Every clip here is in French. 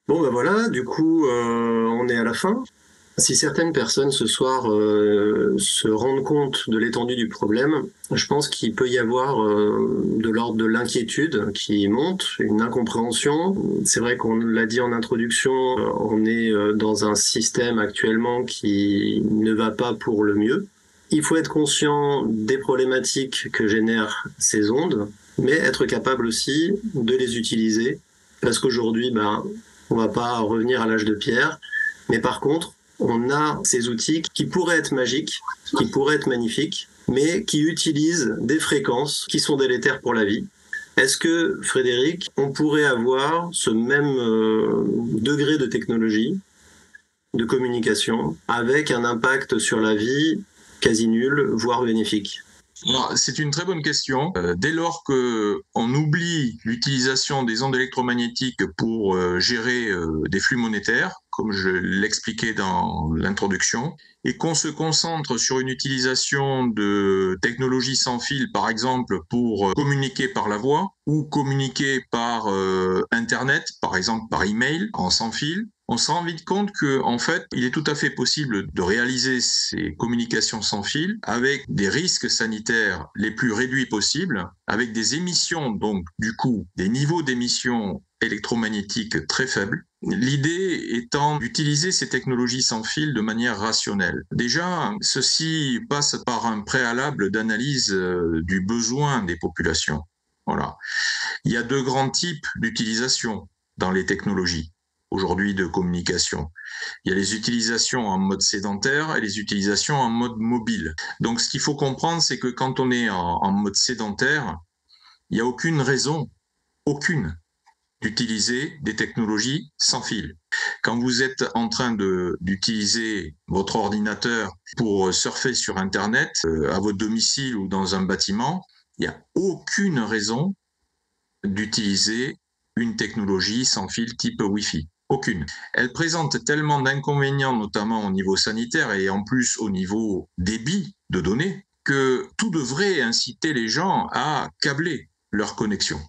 Bon, ben voilà, du coup, on est à la fin. Si certaines personnes ce soir se rendent compte de l'étendue du problème, je pense qu'il peut y avoir de l'ordre de l'inquiétude qui monte, une incompréhension. C'est vrai qu'on l'a dit en introduction, on est dans un système actuellement qui ne va pas pour le mieux. Il faut être conscient des problématiques que génèrent ces ondes, mais être capable aussi de les utiliser, parce qu'aujourd'hui, ben, on va pas revenir à l'âge de pierre, mais par contre, on a ces outils qui pourraient être magiques, qui pourraient être magnifiques, mais qui utilisent des fréquences qui sont délétères pour la vie. Est-ce que, Frédéric, on pourrait avoir ce même degré de technologie, de communication, avec un impact sur la vie quasi nul, voire bénéfique? Alors, c'est une très bonne question. Dès lors que on oublie l'utilisation des ondes électromagnétiques pour gérer des flux monétaires, comme je l'expliquais dans l'introduction, et qu'on se concentre sur une utilisation de technologies sans fil, par exemple pour communiquer par la voix ou communiquer par Internet, par exemple par email en sans fil, on se rend vite compte que, en fait, il est tout à fait possible de réaliser ces communications sans fil avec des risques sanitaires les plus réduits possibles, avec des émissions, donc, du coup, des niveaux d'émissions électromagnétiques très faibles. L'idée étant d'utiliser ces technologies sans fil de manière rationnelle. Déjà, ceci passe par un préalable d'analyse du besoin des populations. Voilà. Il y a deux grands types d'utilisation dans les technologies aujourd'hui de communication. Il y a les utilisations en mode sédentaire et les utilisations en mode mobile. Donc ce qu'il faut comprendre, c'est que quand on est en mode sédentaire, il n'y a aucune, d'utiliser des technologies sans fil. Quand vous êtes en train d'utiliser votre ordinateur pour surfer sur Internet, à votre domicile ou dans un bâtiment, il n'y a aucune raison d'utiliser une technologie sans fil type Wi-Fi. Aucune. Elle présente tellement d'inconvénients, notamment au niveau sanitaire et en plus au niveau débit de données, que tout devrait inciter les gens à câbler leur connexion.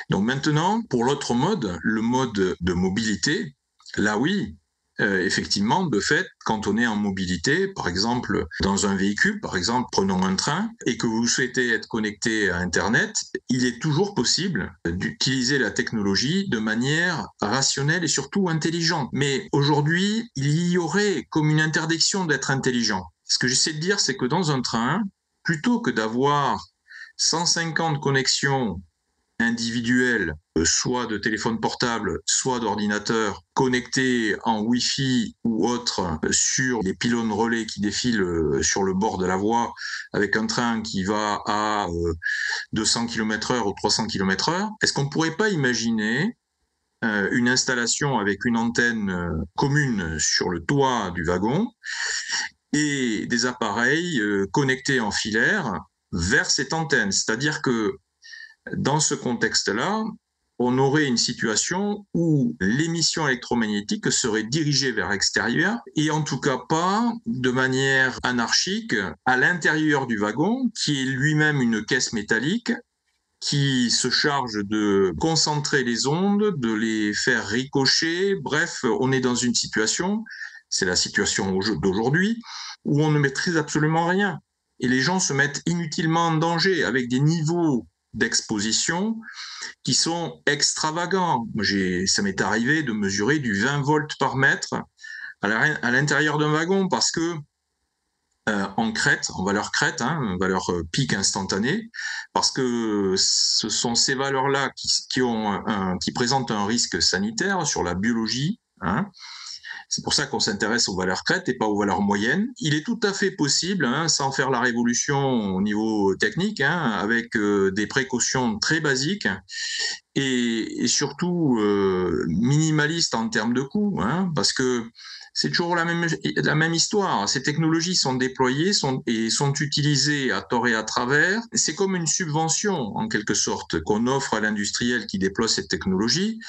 Donc maintenant, pour l'autre mode, le mode de mobilité, là oui, effectivement, de fait, quand on est en mobilité, par exemple dans un véhicule, par exemple prenons un train, et que vous souhaitez être connecté à Internet, il est toujours possible d'utiliser la technologie de manière rationnelle et surtout intelligente. Mais aujourd'hui, il y aurait comme une interdiction d'être intelligent. Ce que j'essaie de dire, c'est que dans un train, plutôt que d'avoir 150 connexions individuels, soit de téléphone portable, soit d'ordinateur, connectés en Wi-Fi ou autre sur les pylônes relais qui défilent sur le bord de la voie, avec un train qui va à 200 km/h ou 300 km/h, est-ce qu'on ne pourrait pas imaginer une installation avec une antenne commune sur le toit du wagon et des appareils connectés en filaire vers cette antenne? C'est-à-dire que dans ce contexte-là, on aurait une situation où l'émission électromagnétique serait dirigée vers l'extérieur et en tout cas pas de manière anarchique à l'intérieur du wagon, qui est lui-même une caisse métallique qui se charge de concentrer les ondes, de les faire ricocher. Bref, on est dans une situation, c'est la situation d'aujourd'hui, où on ne maîtrise absolument rien. Et les gens se mettent inutilement en danger avec des niveaux d'exposition qui sont extravagants. Ça m'est arrivé de mesurer du 20 volts par mètre à l'intérieur d'un wagon parce que en crête, en valeur crête, en valeur pic instantanée, parce que ce sont ces valeurs-là qui présentent un risque sanitaire sur la biologie. C'est pour ça qu'on s'intéresse aux valeurs crêtes et pas aux valeurs moyennes. Il est tout à fait possible, sans faire la révolution au niveau technique, avec des précautions très basiques et surtout minimalistes en termes de coûts, parce que c'est toujours la même histoire. Ces technologies sont déployées et sont utilisées à tort et à travers. C'est comme une subvention, en quelque sorte, qu'on offre à l'industriel qui déploie cette technologie.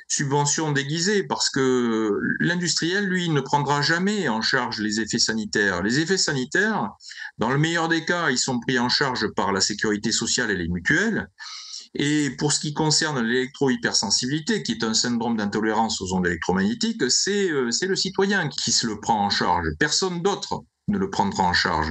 Subvention déguisée, parce que l'industriel, lui, ne prendra jamais en charge les effets sanitaires. Les effets sanitaires, dans le meilleur des cas, ils sont pris en charge par la sécurité sociale et les mutuelles. Et pour ce qui concerne l'électro-hypersensibilité, qui est un syndrome d'intolérance aux ondes électromagnétiques, c'est le citoyen qui se le prend en charge. Personne d'autre ne le prendra en charge.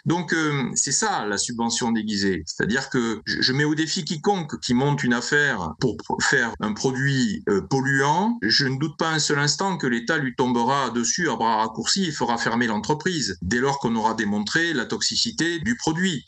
Donc c'est ça la subvention déguisée, c'est-à-dire que je mets au défi quiconque qui monte une affaire pour faire un produit polluant. Je ne doute pas un seul instant que l'État lui tombera dessus à bras raccourcis et fera fermer l'entreprise dès lors qu'on aura démontré la toxicité du produit.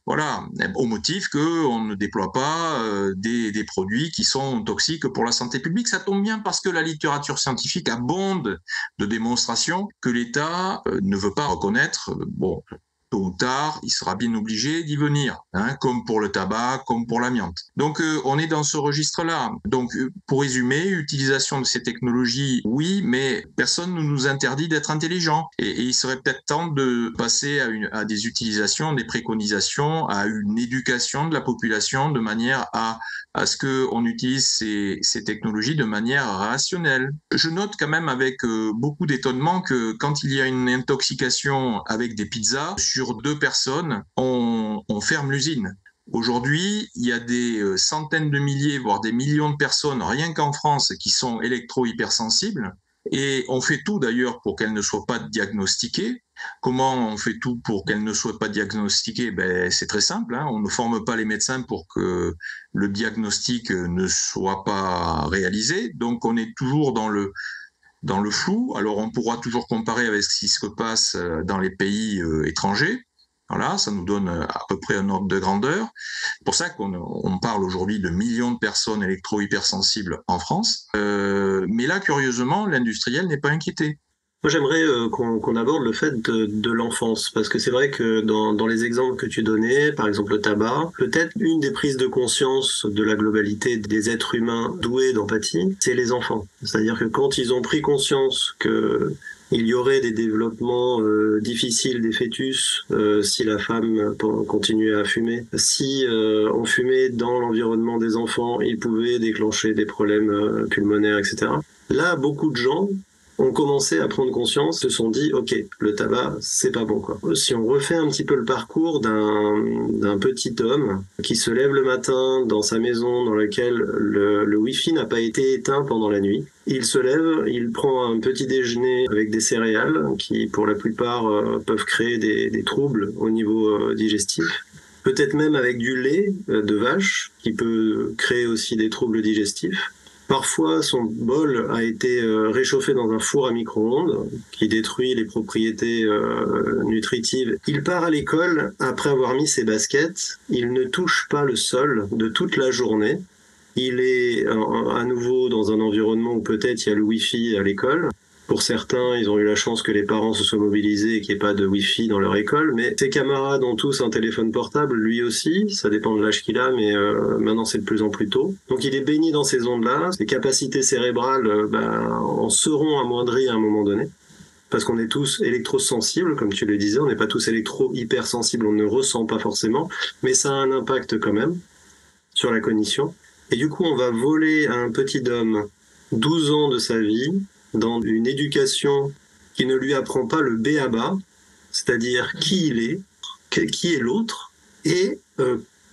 Voilà, au motif qu'on ne déploie pas des produits qui sont toxiques pour la santé publique. Ça tombe bien parce que la littérature scientifique abonde de démonstrations que l'État ne veut pas reconnaître. Bon, tôt ou tard, il sera bien obligé d'y venir, hein, comme pour le tabac, comme pour l'amiante. Donc, on est dans ce registre-là. Donc, pour résumer, utilisation de ces technologies, oui, mais personne ne nous interdit d'être intelligents. Et il serait peut-être temps de passer à des utilisations, des préconisations, à une éducation de la population de manière à ce qu'on utilise ces technologies de manière rationnelle. Je note quand même avec beaucoup d'étonnement que quand il y a une intoxication avec des pizzas, sur 2 personnes, on ferme l'usine. Aujourd'hui, il y a des centaines de milliers, voire des millions de personnes, rien qu'en France, qui sont électro-hypersensibles. Et on fait tout d'ailleurs pour qu'elles ne soient pas diagnostiquées. Comment on fait tout pour qu'elles ne soient pas diagnostiquées? Ben, c'est très simple, hein. On ne forme pas les médecins pour que le diagnostic ne soit pas réalisé. Donc on est toujours dans le flou. Alors on pourra toujours comparer avec ce qui se passe dans les pays étrangers. Voilà, ça nous donne à peu près un ordre de grandeur. C'est pour ça qu'on parle aujourd'hui de millions de personnes électro-hypersensibles en France. Mais là, curieusement, l'industriel n'est pas inquiété. Moi, j'aimerais qu'on aborde le fait de l'enfance, parce que c'est vrai que dans les exemples que tu donnais, par exemple le tabac, peut-être une des prises de conscience de la globalité des êtres humains doués d'empathie, c'est les enfants. C'est-à-dire que quand ils ont pris conscience que il y aurait des développements difficiles des fœtus si la femme continuait à fumer. Si on fumait dans l'environnement des enfants, il pouvait déclencher des problèmes pulmonaires, etc. Là, beaucoup de gens ont commencé à prendre conscience, se sont dit, ok, le tabac, c'est pas bon, quoi. Si on refait un petit peu le parcours d'un petit homme qui se lève le matin dans sa maison dans laquelle le Wi-Fi n'a pas été éteint pendant la nuit, il se lève, il prend un petit déjeuner avec des céréales qui, pour la plupart, peuvent créer des troubles au niveau digestif. Peut-être même avec du lait de vache qui peut créer aussi des troubles digestifs. Parfois, son bol a été réchauffé dans un four à micro-ondes qui détruit les propriétés nutritives. Il part à l'école après avoir mis ses baskets. Il ne touche pas le sol de toute la journée. Il est à nouveau dans un environnement où peut-être il y a le Wi-Fi à l'école. Pour certains, ils ont eu la chance que les parents se soient mobilisés et qu'il n'y ait pas de Wi-Fi dans leur école, mais ses camarades ont tous un téléphone portable, lui aussi, ça dépend de l'âge qu'il a, mais maintenant c'est de plus en plus tôt. Donc il est baigné dans ces ondes-là, ses capacités cérébrales en seront amoindries à un moment donné, parce qu'on est tous électrosensibles, comme tu le disais, on n'est pas tous électro-hypersensibles, on ne ressent pas forcément, mais ça a un impact quand même sur la cognition. Et du coup, on va voler à un petit homme 12 ans de sa vie, dans une éducation qui ne lui apprend pas le b.a.-ba, c'est-à-dire qui il est, qui est l'autre, et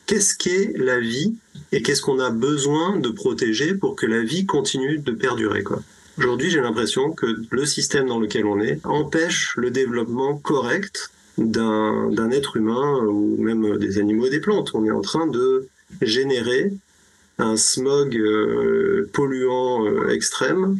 qu'est-ce qu'est la vie, et qu'est-ce qu'on a besoin de protéger pour que la vie continue de perdurer, quoi. Aujourd'hui, j'ai l'impression que le système dans lequel on est empêche le développement correct d'un être humain, ou même des animaux et des plantes. On est en train de générer un smog polluant extrême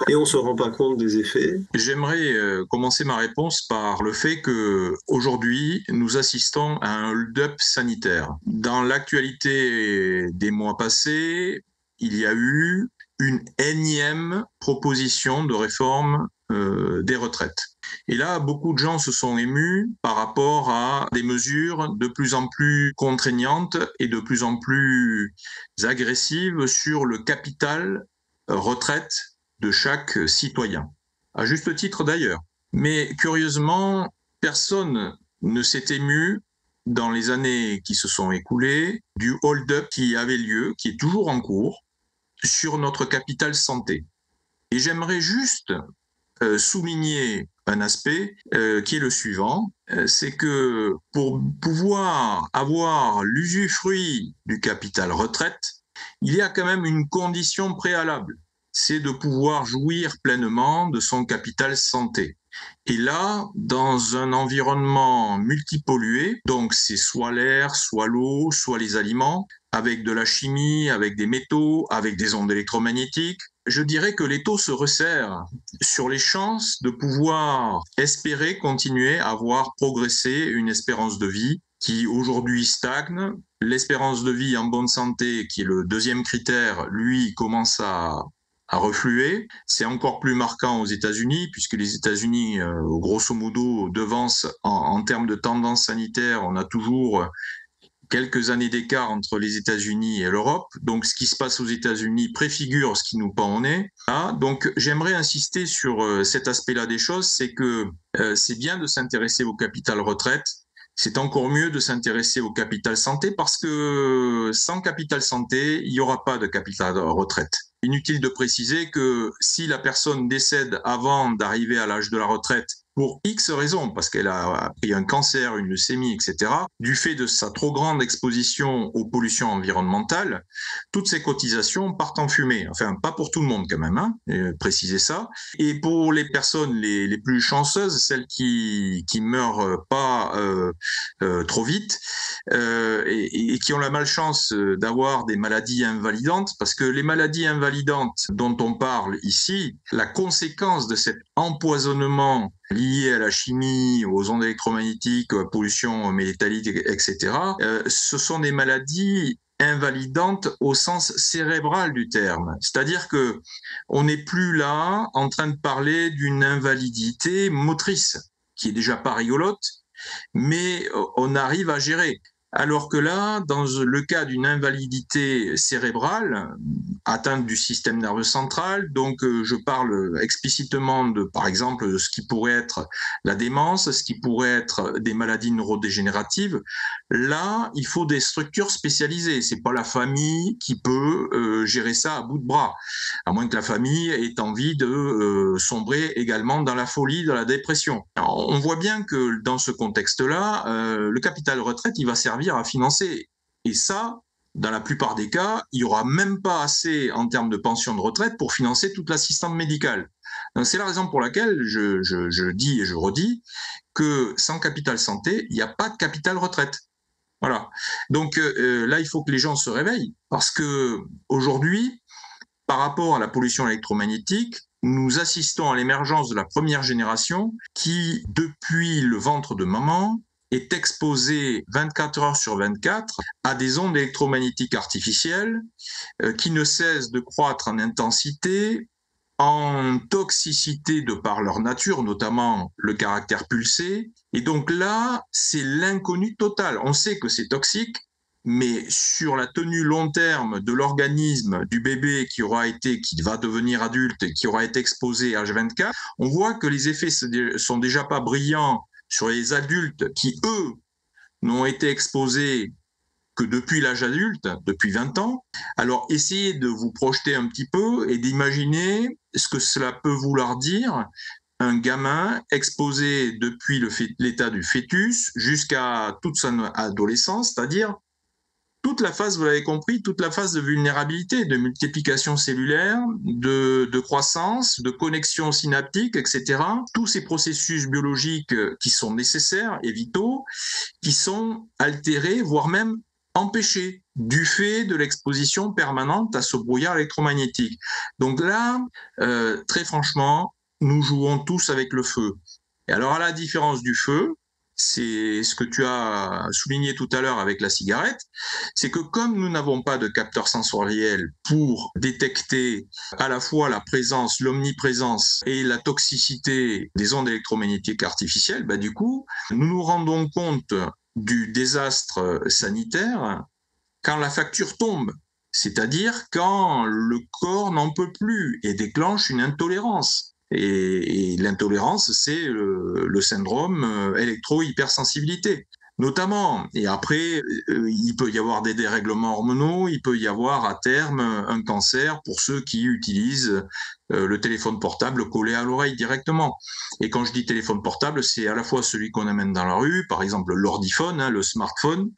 et on se rend pas compte des effets. J'aimerais commencer ma réponse par le fait que aujourd'hui nous assistons à un hold-up sanitaire. Dans l'actualité des mois passés, il y a eu une énième proposition de réforme des retraites. Et là, beaucoup de gens se sont émus par rapport à des mesures de plus en plus contraignantes et de plus en plus agressives sur le capital retraite de chaque citoyen. À juste titre d'ailleurs. Mais curieusement, personne ne s'est ému dans les années qui se sont écoulées du hold-up qui avait lieu, qui est toujours en cours, sur notre capital santé. Et j'aimerais juste souligner un aspect qui est le suivant, c'est que pour pouvoir avoir l'usufruit du capital retraite, il y a quand même une condition préalable, c'est de pouvoir jouir pleinement de son capital santé. Et là, dans un environnement multipollué, donc c'est soit l'air, soit l'eau, soit les aliments, avec de la chimie, avec des métaux, avec des ondes électromagnétiques, je dirais que les taux se resserrent sur les chances de pouvoir espérer continuer à voir progresser une espérance de vie qui aujourd'hui stagne. L'espérance de vie en bonne santé, qui est le deuxième critère, lui, commence à refluer. C'est encore plus marquant aux États-Unis, puisque les États-Unis, grosso modo, devancent en termes de tendance sanitaire. On a toujours quelques années d'écart entre les États-Unis et l'Europe. Donc, ce qui se passe aux États-Unis préfigure ce qui nous pend au nez. Ah, donc, j'aimerais insister sur cet aspect-là des choses, c'est que c'est bien de s'intéresser au capital retraite. C'est encore mieux de s'intéresser au capital santé parce que sans capital santé, il n'y aura pas de capital retraite. Inutile de préciser que si la personne décède avant d'arriver à l'âge de la retraite, pour X raisons, parce qu'elle a pris un cancer, une leucémie, etc., du fait de sa trop grande exposition aux pollutions environnementales, toutes ces cotisations partent en fumée. Enfin, pas pour tout le monde quand même, hein, préciser ça. Et pour les personnes les plus chanceuses, celles qui meurent pas trop vite et qui ont la malchance d'avoir des maladies invalidantes, parce que les maladies invalidantes dont on parle ici, la conséquence de cet empoisonnement lié à la chimie, aux ondes électromagnétiques, à la pollution métallique, etc., ce sont des maladies invalidantes au sens cérébral du terme. C'est-à-dire que on n'est plus là en train de parler d'une invalidité motrice, qui est déjà pas rigolote, mais on arrive à gérer. Alors que là, dans le cas d'une invalidité cérébrale, atteinte du système nerveux central, donc je parle explicitement de, par exemple, de ce qui pourrait être la démence, ce qui pourrait être des maladies neurodégénératives. Là, il faut des structures spécialisées. C'est pas la famille qui peut gérer ça à bout de bras, à moins que la famille ait envie de sombrer également dans la folie, dans la dépression. Alors, on voit bien que dans ce contexte-là, le capital retraite, il va servir à financer. Et ça, dans la plupart des cas, il n'y aura même pas assez en termes de pension de retraite pour financer toute l'assistance médicale. Donc, c'est la raison pour laquelle je dis et je redis que sans capital santé, il n'y a pas de capital retraite. Voilà. Donc là, il faut que les gens se réveillent parce que aujourd'hui, par rapport à la pollution électromagnétique, nous assistons à l'émergence de la première génération qui, depuis le ventre de maman, est exposée 24 heures sur 24 à des ondes électromagnétiques artificielles qui ne cessent de croître en intensité, en toxicité de par leur nature, notamment le caractère pulsé. Et donc là, c'est l'inconnu total. On sait que c'est toxique, mais sur la tenue long terme de l'organisme du bébé qui va devenir adulte et qui aura été exposé H24, on voit que les effets sont déjà pas brillants sur les adultes qui, eux, n'ont été exposés que depuis l'âge adulte, depuis 20 ans. Alors, essayez de vous projeter un petit peu et d'imaginer ce que cela peut vouloir dire un gamin exposé depuis l'état du fœtus jusqu'à toute son adolescence, c'est-à-dire toute la phase, vous l'avez compris, toute la phase de vulnérabilité, de multiplication cellulaire, de croissance, de connexion synaptique, etc. Tous ces processus biologiques qui sont nécessaires et vitaux, qui sont altérés, voire même empêchés du fait de l'exposition permanente à ce brouillard électromagnétique. Donc là, très franchement, nous jouons tous avec le feu. Et alors, à la différence du feu, c'est ce que tu as souligné tout à l'heure avec la cigarette, c'est que comme nous n'avons pas de capteur sensoriel pour détecter à la fois la présence, l'omniprésence et la toxicité des ondes électromagnétiques artificielles, bah du coup, nous nous rendons compte du désastre sanitaire quand la facture tombe, c'est-à-dire quand le corps n'en peut plus et déclenche une intolérance. Et l'intolérance, c'est le syndrome électro-hypersensibilité. Notamment, et après, il peut y avoir des dérèglements hormonaux, il peut y avoir à terme un cancer pour ceux qui utilisent le téléphone portable collé à l'oreille directement. Et quand je dis téléphone portable, c'est à la fois celui qu'on amène dans la rue, par exemple l'ordiphone, le smartphone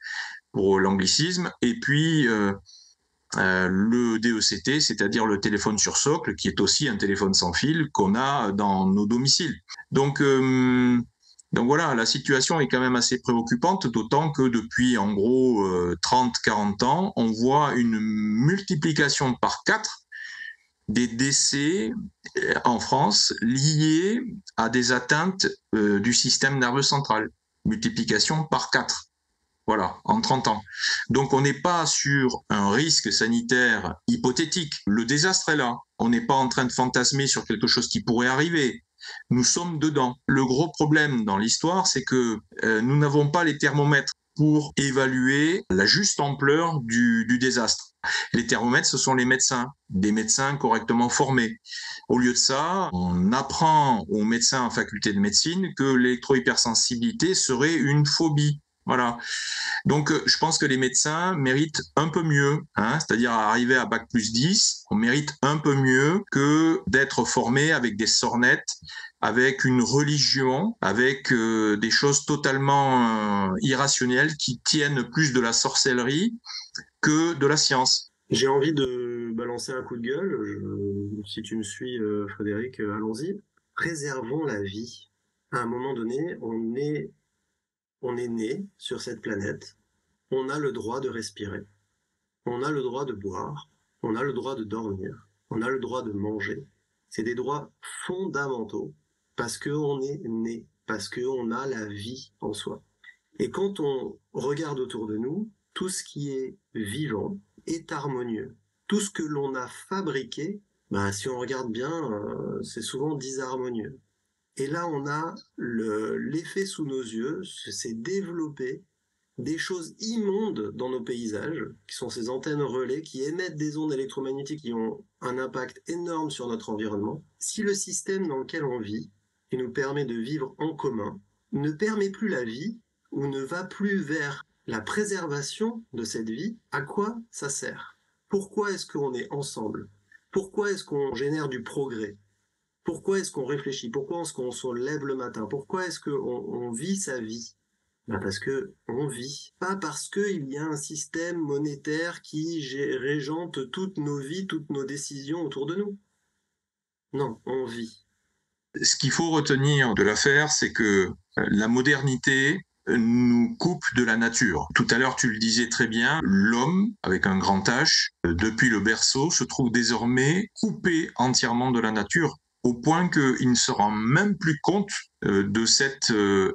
pour l'anglicisme, et puis le DECT, c'est-à-dire le téléphone sur socle, qui est aussi un téléphone sans fil qu'on a dans nos domiciles. Donc voilà, la situation est quand même assez préoccupante, d'autant que depuis en gros 30-40 ans, on voit une multiplication par 4 des décès en France liés à des atteintes du système nerveux central. Multiplication par 4. Voilà, en 30 ans. Donc on n'est pas sur un risque sanitaire hypothétique. Le désastre est là. On n'est pas en train de fantasmer sur quelque chose qui pourrait arriver. Nous sommes dedans. Le gros problème dans l'histoire, c'est que nous n'avons pas les thermomètres pour évaluer la juste ampleur du désastre. Les thermomètres, ce sont les médecins, des médecins correctement formés. Au lieu de ça, on apprend aux médecins en faculté de médecine que l'électrohypersensibilité serait une phobie. Voilà. Donc, je pense que les médecins méritent un peu mieux, c'est-à-dire arriver à bac plus 10, on mérite un peu mieux que d'être formé avec des sornettes, avec une religion, avec des choses totalement irrationnelles qui tiennent plus de la sorcellerie que de la science. J'ai envie de balancer un coup de gueule. Si tu me suis, Frédéric, allons-y. Préservons la vie. À un moment donné, on est né sur cette planète. On a le droit de respirer. On a le droit de boire. On a le droit de dormir. On a le droit de manger. C'est des droits fondamentaux parce qu'on est né, parce qu'on a la vie en soi. Et quand on regarde autour de nous, tout ce qui est vivant est harmonieux. Tout ce que l'on a fabriqué, si on regarde bien, c'est souvent disharmonieux. Et là, on a l'effet sous nos yeux, c'est développé des choses immondes dans nos paysages, qui sont ces antennes relais qui émettent des ondes électromagnétiques qui ont un impact énorme sur notre environnement. Si le système dans lequel on vit, qui nous permet de vivre en commun, ne permet plus la vie, ou ne va plus vers la préservation de cette vie, à quoi ça sert? Pourquoi est-ce qu'on est ensemble? Pourquoi est-ce qu'on génère du progrès? Pourquoi est-ce qu'on réfléchit? Pourquoi est-ce qu'on se lève le matin? Pourquoi est-ce qu'on vit sa vie? Parce que on vit, pas parce qu'il y a un système monétaire qui régente toutes nos vies, toutes nos décisions autour de nous. Non, on vit. Ce qu'il faut retenir de l'affaire, c'est que la modernité nous coupe de la nature. Tout à l'heure, tu le disais très bien, l'homme, avec un grand H, depuis le berceau, se trouve désormais coupé entièrement de la nature, au point qu'il ne se rend même plus compte de cette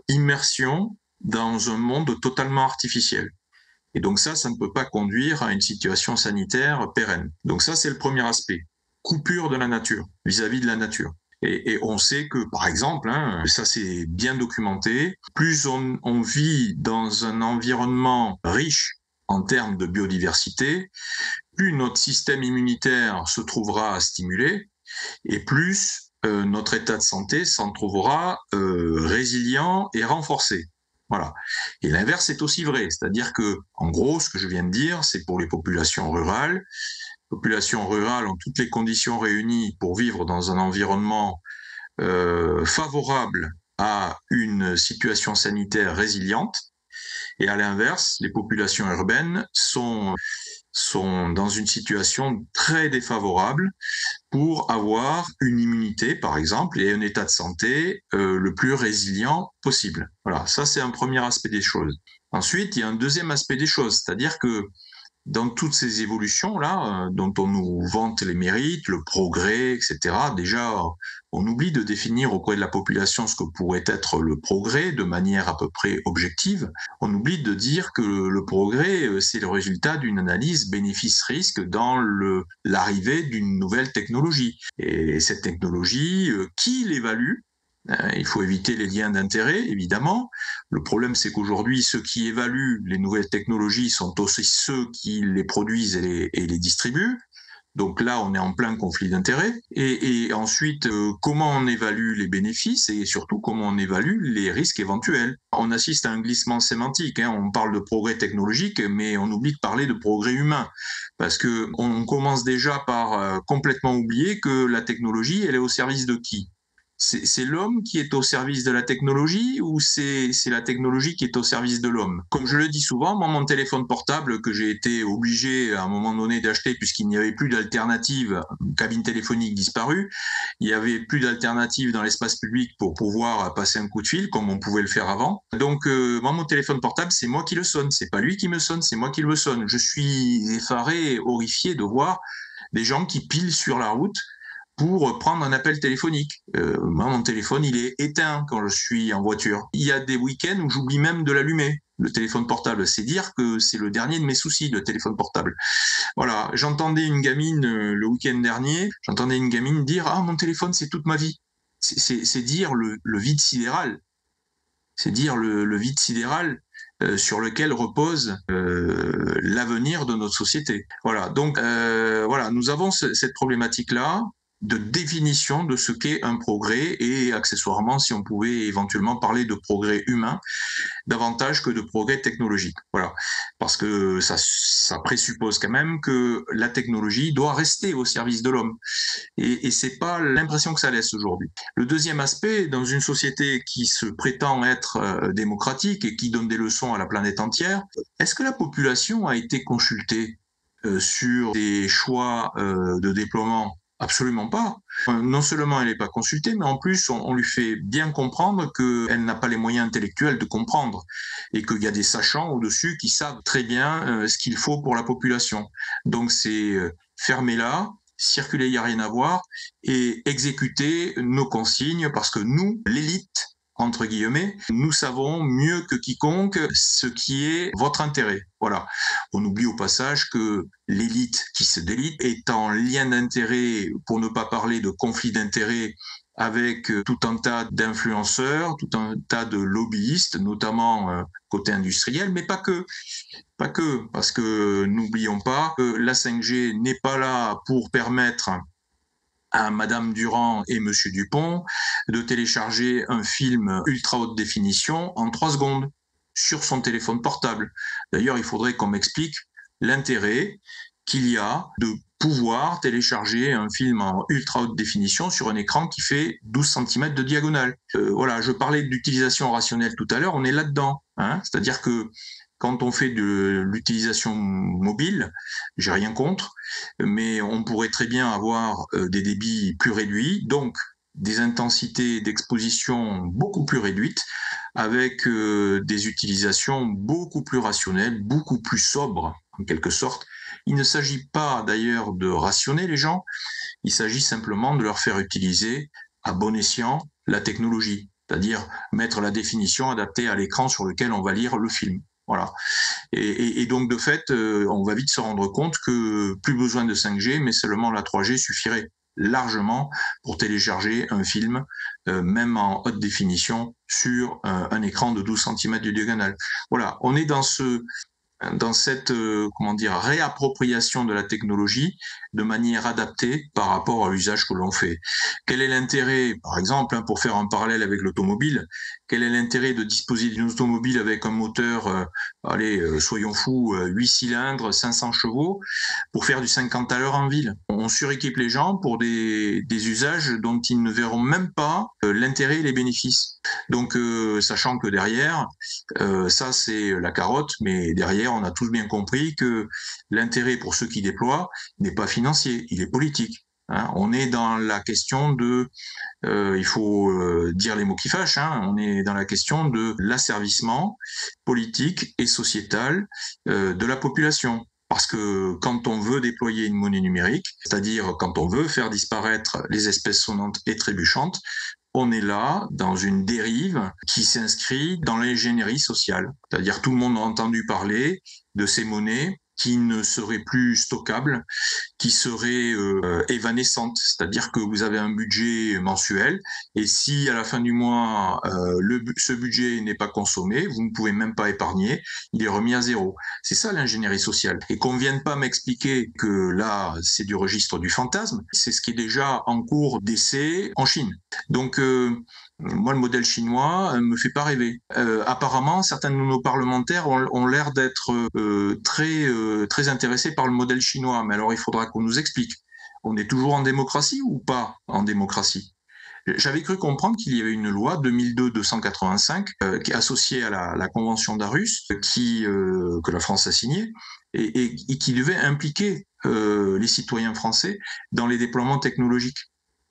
immersion dans un monde totalement artificiel. Et donc ça ne peut pas conduire à une situation sanitaire pérenne. Donc ça, c'est le premier aspect. Coupure de la nature, vis-à-vis de la nature. Et on sait que, par exemple, ça c'est bien documenté, plus on vit dans un environnement riche en termes de biodiversité, plus notre système immunitaire se trouvera stimulé, et plus notre état de santé s'en trouvera résilient et renforcé. Voilà. Et l'inverse est aussi vrai, c'est-à-dire que, en gros, ce que je viens de dire, c'est pour les populations rurales. Populations rurales ont toutes les conditions réunies pour vivre dans un environnement favorable à une situation sanitaire résiliente. Et à l'inverse, les populations urbaines sont dans une situation très défavorable pour avoir une immunité, par exemple, et un état de santé le plus résilient possible. Voilà, ça c'est un premier aspect des choses. Ensuite, il y a un deuxième aspect des choses, c'est-à-dire que dans toutes ces évolutions-là, dont on nous vante les mérites, le progrès, etc., déjà, on oublie de définir auprès de la population ce que pourrait être le progrès de manière à peu près objective. On oublie de dire que le progrès, c'est le résultat d'une analyse bénéfice-risque dans l'arrivée d'une nouvelle technologie. Et cette technologie, qui l'évalue ? Il faut éviter les liens d'intérêt, évidemment. Le problème, c'est qu'aujourd'hui, ceux qui évaluent les nouvelles technologies sont aussi ceux qui les produisent et les distribuent. Donc là, on est en plein conflit d'intérêts. Et ensuite, comment on évalue les bénéfices et surtout comment on évalue les risques éventuels. On assiste à un glissement sémantique. On parle de progrès technologique, mais on oublie de parler de progrès humain. Parce que on commence déjà par complètement oublier que la technologie, elle est au service de qui ? C'est l'homme qui est au service de la technologie ou c'est la technologie qui est au service de l'homme? Comme je le dis souvent, moi, mon téléphone portable que j'ai été obligé à un moment donné d'acheter puisqu'il n'y avait plus d'alternative, cabine téléphonique disparue, il n'y avait plus d'alternative dans l'espace public pour pouvoir passer un coup de fil comme on pouvait le faire avant. Donc, moi, mon téléphone portable, c'est moi qui le sonne. C'est pas lui qui me sonne, c'est moi qui le sonne. Je suis effaré, horrifié de voir des gens qui pilent sur la route pour prendre un appel téléphonique. Moi, mon téléphone, il est éteint quand je suis en voiture. Il y a des week-ends où j'oublie même de l'allumer, le téléphone portable. C'est dire que c'est le dernier de mes soucis, le téléphone portable. Voilà, j'entendais une gamine le week-end dernier, j'entendais une gamine dire « Ah, mon téléphone, c'est toute ma vie ». C'est dire le vide sidéral. C'est dire le vide sidéral sur lequel repose l'avenir de notre société. Voilà, donc voilà, nous avons cette problématique-là de définition de ce qu'est un progrès et accessoirement si on pouvait éventuellement parler de progrès humain davantage que de progrès technologique. Voilà, parce que ça présuppose quand même que la technologie doit rester au service de l'homme et c'est pas l'impression que ça laisse aujourd'hui. Le deuxième aspect, dans une société qui se prétend être démocratique et qui donne des leçons à la planète entière, est-ce que la population a été consultée sur des choix de déploiement? Absolument pas. Non seulement elle n'est pas consultée, mais en plus on lui fait bien comprendre qu'elle n'a pas les moyens intellectuels de comprendre et qu'il y a des sachants au-dessus qui savent très bien ce qu'il faut pour la population. Donc c'est fermez-la, circuler, il n'y a rien à voir, et exécuter nos consignes parce que nous, l'élite, entre guillemets, nous savons mieux que quiconque ce qui est votre intérêt. Voilà. On oublie au passage que l'élite qui se délite est en lien d'intérêt, pour ne pas parler de conflit d'intérêt, avec tout un tas d'influenceurs, tout un tas de lobbyistes, notamment côté industriel, mais pas que. Pas que, parce que n'oublions pas que la 5G n'est pas là pour permettre à Madame Durand et Monsieur Dupont de télécharger un film ultra haute définition en 3 secondes sur son téléphone portable. D'ailleurs, il faudrait qu'on m'explique l'intérêt qu'il y a de pouvoir télécharger un film en ultra haute définition sur un écran qui fait 12 cm de diagonale. Voilà, je parlais d'utilisation rationnelle tout à l'heure, on est là-dedans. C'est-à-dire que quand on fait de l'utilisation mobile, j'ai rien contre, mais on pourrait très bien avoir des débits plus réduits, donc des intensités d'exposition beaucoup plus réduites, avec des utilisations beaucoup plus rationnelles, beaucoup plus sobres, en quelque sorte. Il ne s'agit pas d'ailleurs de rationner les gens, il s'agit simplement de leur faire utiliser à bon escient la technologie, c'est-à-dire mettre la définition adaptée à l'écran sur lequel on va lire le film. Voilà. Et donc, de fait, on va vite se rendre compte que plus besoin de 5G, mais seulement la 3G suffirait largement pour télécharger un film, même en haute définition, sur un écran de 12 cm de diagonale. Voilà, on est dans cette réappropriation de la technologie de manière adaptée par rapport à l'usage que l'on fait. Quel est l'intérêt, par exemple, pour faire un parallèle avec l'automobile, quel est l'intérêt de disposer d'une automobile avec un moteur, soyons fous, 8 cylindres, 500 chevaux, pour faire du 50 à l'heure en ville? On suréquipe les gens pour des usages dont ils ne verront même pas l'intérêt et les bénéfices. Donc, sachant que derrière, ça c'est la carotte, mais derrière, on a tous bien compris que l'intérêt pour ceux qui déploient n'est pas financier, il est politique. On est dans la question de, il faut dire les mots qui fâchent, on est dans la question de l'asservissement politique et sociétal de la population. Parce que quand on veut déployer une monnaie numérique, c'est-à-dire quand on veut faire disparaître les espèces sonnantes et trébuchantes, on est là dans une dérive qui s'inscrit dans l'ingénierie sociale. C'est-à-dire tout le monde a entendu parler de ces monnaies qui ne seraient plus stockables, qui serait évanescente, c'est-à-dire que vous avez un budget mensuel et si à la fin du mois ce budget n'est pas consommé, vous ne pouvez même pas épargner, il est remis à zéro. C'est ça l'ingénierie sociale. Et qu'on vienne pas m'expliquer que là c'est du registre du fantasme, c'est ce qui est déjà en cours d'essai en Chine. Donc moi, le modèle chinois me fait pas rêver. Apparemment, certains de nos parlementaires ont l'air d'être très intéressés par le modèle chinois. Mais alors, il faudra qu'on nous explique. On est toujours en démocratie ou pas en démocratie? J'avais cru comprendre qu'il y avait une loi 2002-285 qui est associée à la Convention d'Aarhus, que la France a signée et qui devait impliquer les citoyens français dans les déploiements technologiques.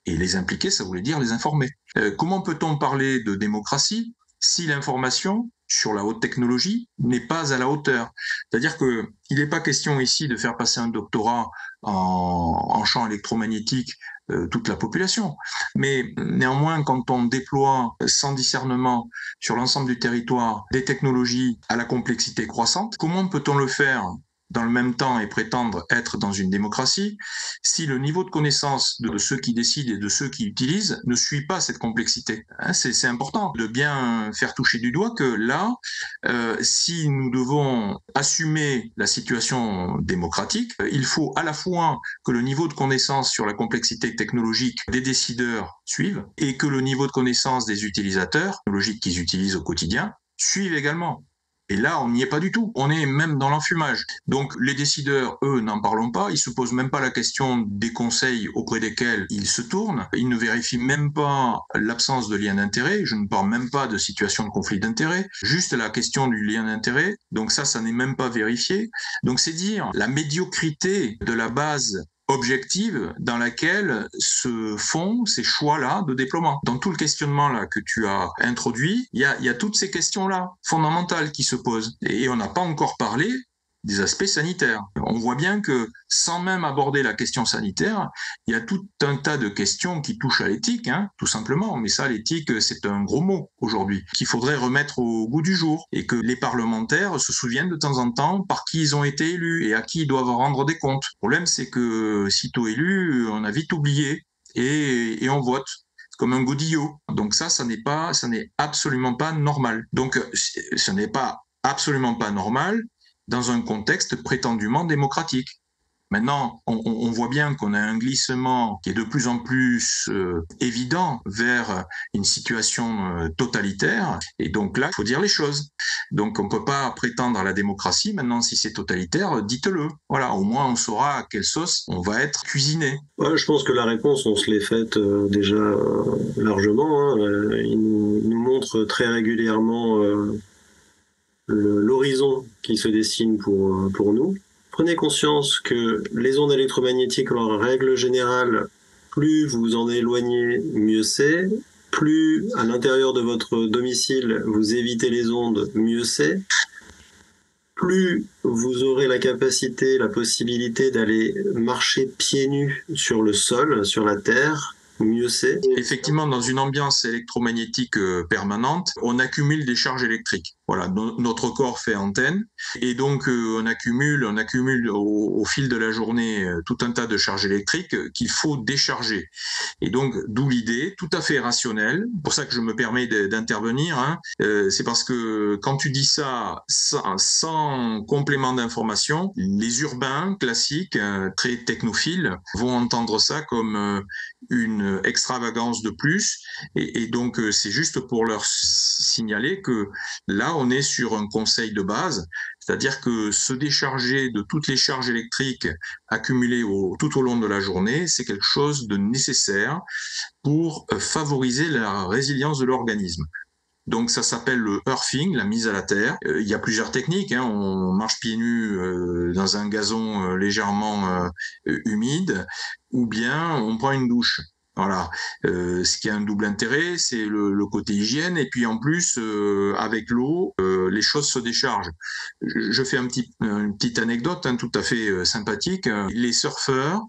Et les impliquer, ça voulait dire les informer. Comment peut-on parler de démocratie si l'information sur la haute technologie n'est pas à la hauteur? C'est-à-dire qu'il n'est pas question ici de faire passer un doctorat en champ électromagnétique toute la population. Mais néanmoins, quand on déploie sans discernement sur l'ensemble du territoire des technologies à la complexité croissante, comment peut-on le faire dans le même temps et prétendre être dans une démocratie si le niveau de connaissance de ceux qui décident et de ceux qui utilisent ne suit pas cette complexité? C'est important de bien faire toucher du doigt que là, si nous devons assumer la situation démocratique, il faut à la fois que le niveau de connaissance sur la complexité technologique des décideurs suive et que le niveau de connaissance des utilisateurs, technologiques qu'ils utilisent au quotidien, suive également. Et là, on n'y est pas du tout. On est même dans l'enfumage. Donc, les décideurs, eux, n'en parlons pas. Ils se posent même pas la question des conseils auprès desquels ils se tournent. Ils ne vérifient même pas l'absence de lien d'intérêt. Je ne parle même pas de situation de conflit d'intérêt. Juste la question du lien d'intérêt. Donc ça n'est même pas vérifié. Donc, c'est dire la médiocrité de la base objective dans laquelle se font ces choix-là de déploiement. Dans tout le questionnement là que tu as introduit, il y a toutes ces questions-là fondamentales qui se posent. Et on n'a pas encore parlé des aspects sanitaires. On voit bien que sans même aborder la question sanitaire, il y a tout un tas de questions qui touchent à l'éthique, tout simplement. Mais ça, l'éthique, c'est un gros mot aujourd'hui, qu'il faudrait remettre au goût du jour et que les parlementaires se souviennent de temps en temps par qui ils ont été élus et à qui ils doivent rendre des comptes. Le problème, c'est que sitôt élus, on a vite oublié et on vote comme un godillot. Donc ça n'est absolument pas normal. Donc ce n'est pas absolument pas normal dans un contexte prétendument démocratique. Maintenant, on voit bien qu'on a un glissement qui est de plus en plus évident vers une situation totalitaire. Et donc là, il faut dire les choses. Donc on ne peut pas prétendre à la démocratie. Maintenant, si c'est totalitaire, dites-le. Voilà, au moins on saura à quelle sauce on va être cuisiné. Ouais, je pense que la réponse, on se l'est faite déjà largement. Il nous montre très régulièrement l'horizon qui se dessine pour nous. Prenez conscience que les ondes électromagnétiques, en règle générale, plus vous en éloignez, mieux c'est. Plus à l'intérieur de votre domicile, vous évitez les ondes, mieux c'est. Plus vous aurez la capacité, la possibilité d'aller marcher pieds nus sur le sol, sur la terre, mieux c'est. Effectivement, dans une ambiance électromagnétique permanente, on accumule des charges électriques. Voilà, notre corps fait antenne et donc on accumule au fil de la journée tout un tas de charges électriques qu'il faut décharger. Et donc d'où l'idée tout à fait rationnelle, pour ça que je me permets d'intervenir, c'est parce que quand tu dis ça sans complément d'information, les urbains classiques, très technophiles, vont entendre ça comme une extravagance de plus et donc c'est juste pour leur signaler que là on est sur un conseil de base, c'est-à-dire que se décharger de toutes les charges électriques accumulées tout au long de la journée, c'est quelque chose de nécessaire pour favoriser la résilience de l'organisme. Donc ça s'appelle le earthing, la mise à la terre. Il y a plusieurs techniques. On marche pieds nus dans un gazon légèrement humide, ou bien on prend une douche. Voilà. Ce qui a un double intérêt, c'est le côté hygiène, et puis en plus, avec l'eau, les choses se déchargent. Je fais une petite anecdote tout à fait sympathique. Les surfeurs,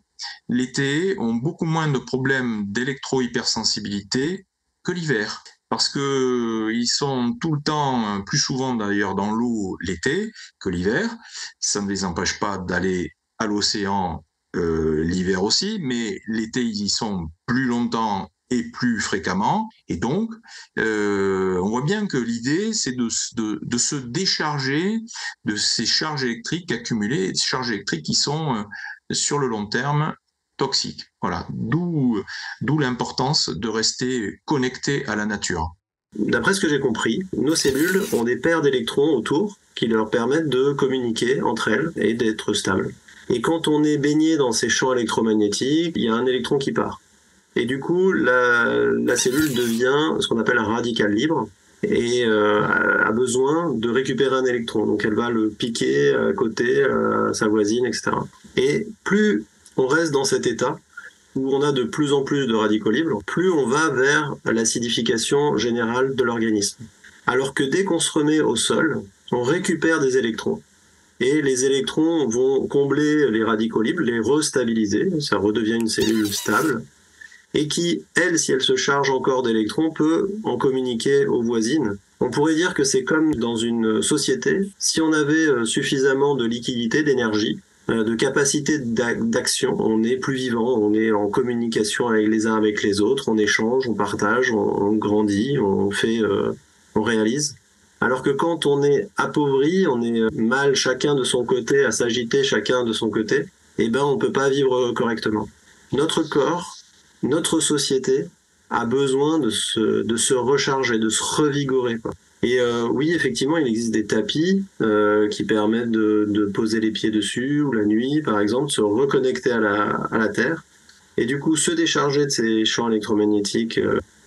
l'été, ont beaucoup moins de problèmes d'électro-hypersensibilité que l'hiver. Parce que ils sont tout le temps, plus souvent d'ailleurs dans l'eau l'été que l'hiver. Ça ne les empêche pas d'aller à l'océan l'hiver aussi, mais l'été, ils y sont plus longtemps et plus fréquemment. Et donc, on voit bien que l'idée, c'est de se décharger de ces charges électriques accumulées, des charges électriques qui sont, sur le long terme, toxiques. Voilà, d'où l'importance de rester connecté à la nature. D'après ce que j'ai compris, nos cellules ont des paires d'électrons autour qui leur permettent de communiquer entre elles et d'être stables. Et quand on est baigné dans ces champs électromagnétiques, il y a un électron qui part. Et du coup, la cellule devient ce qu'on appelle un radical libre et a besoin de récupérer un électron. Donc elle va le piquer à côté, à sa voisine, etc. Et plus on reste dans cet état, où on a de plus en plus de radicaux libres, plus on va vers l'acidification générale de l'organisme. Alors que dès qu'on se remet au sol, on récupère des électrons. Et les électrons vont combler les radicaux libres, les restabiliser, ça redevient une cellule stable, et qui, elle, si elle se charge encore d'électrons, peut en communiquer aux voisines. On pourrait dire que c'est comme dans une société, si on avait suffisamment de liquidité, d'énergie, de capacité d'action, on est plus vivant, on est en communication avec les uns avec les autres, on échange, on partage, on grandit, on fait, on réalise. Alors que quand on est appauvri, on est mal chacun de son côté, à s'agiter chacun de son côté, eh ben on peut pas vivre correctement. Notre corps, notre société a besoin de se recharger, de se revigorer, quoi. Et oui, effectivement, il existe des tapis qui permettent de poser les pieds dessus, ou la nuit, par exemple, se reconnecter à la Terre, et du coup se décharger de ces champs électromagnétiques,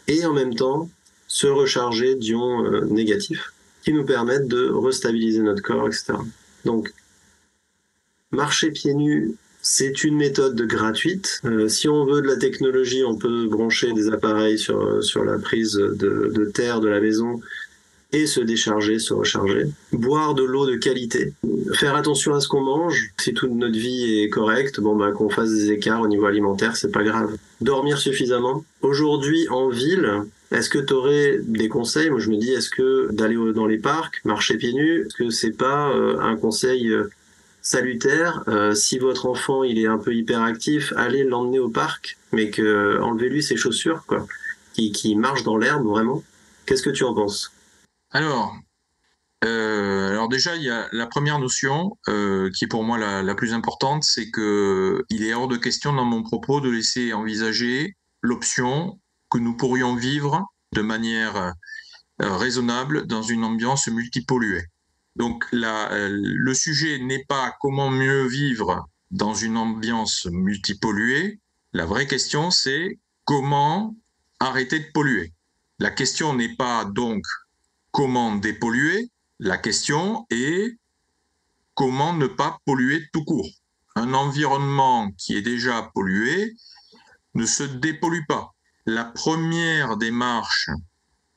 et en même temps se recharger d'ions négatifs, qui nous permettent de restabiliser notre corps, etc. Donc, marcher pieds nus, c'est une méthode gratuite. Si on veut de la technologie, on peut brancher des appareils sur la prise de terre de la maison et se décharger, se recharger. Boire de l'eau de qualité. Faire attention à ce qu'on mange. Si toute notre vie est correcte, qu'on fasse des écarts au niveau alimentaire, c'est pas grave. Dormir suffisamment. Aujourd'hui, en ville, est-ce que tu aurais des conseils? Moi, je me dis, est-ce que d'aller dans les parcs, marcher pieds nus, est-ce que c'est pas un conseil salutaire? Si votre enfant il est un peu hyperactif, allez l'emmener au parc, mais enlevez-lui ses chaussures, quoi, qui marche dans l'herbe vraiment. Qu'est-ce que tu en penses? Alors déjà, il y a la première notion qui est pour moi la plus importante, c'est que il est hors de question dans mon propos de laisser envisager l'option que nous pourrions vivre de manière raisonnable dans une ambiance multipolluée. Donc le sujet n'est pas comment mieux vivre dans une ambiance multipolluée. La vraie question, c'est comment arrêter de polluer. La question n'est pas donc comment dépolluer, la question est comment ne pas polluer tout court. Un environnement qui est déjà pollué ne se dépollue pas. La première démarche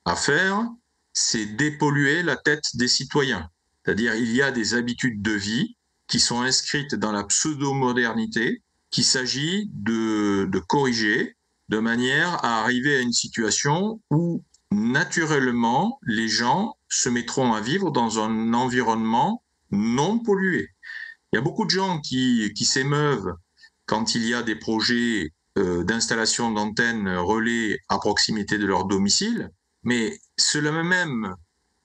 à faire, c'est dépolluer la tête des citoyens. C'est-à-dire, il y a des habitudes de vie qui sont inscrites dans la pseudo-modernité qu'il s'agit de corriger de manière à arriver à une situation où naturellement les gens se mettront à vivre dans un environnement non pollué. Il y a beaucoup de gens qui s'émeuvent quand il y a des projets d'installation d'antennes relais à proximité de leur domicile, mais ceux-là même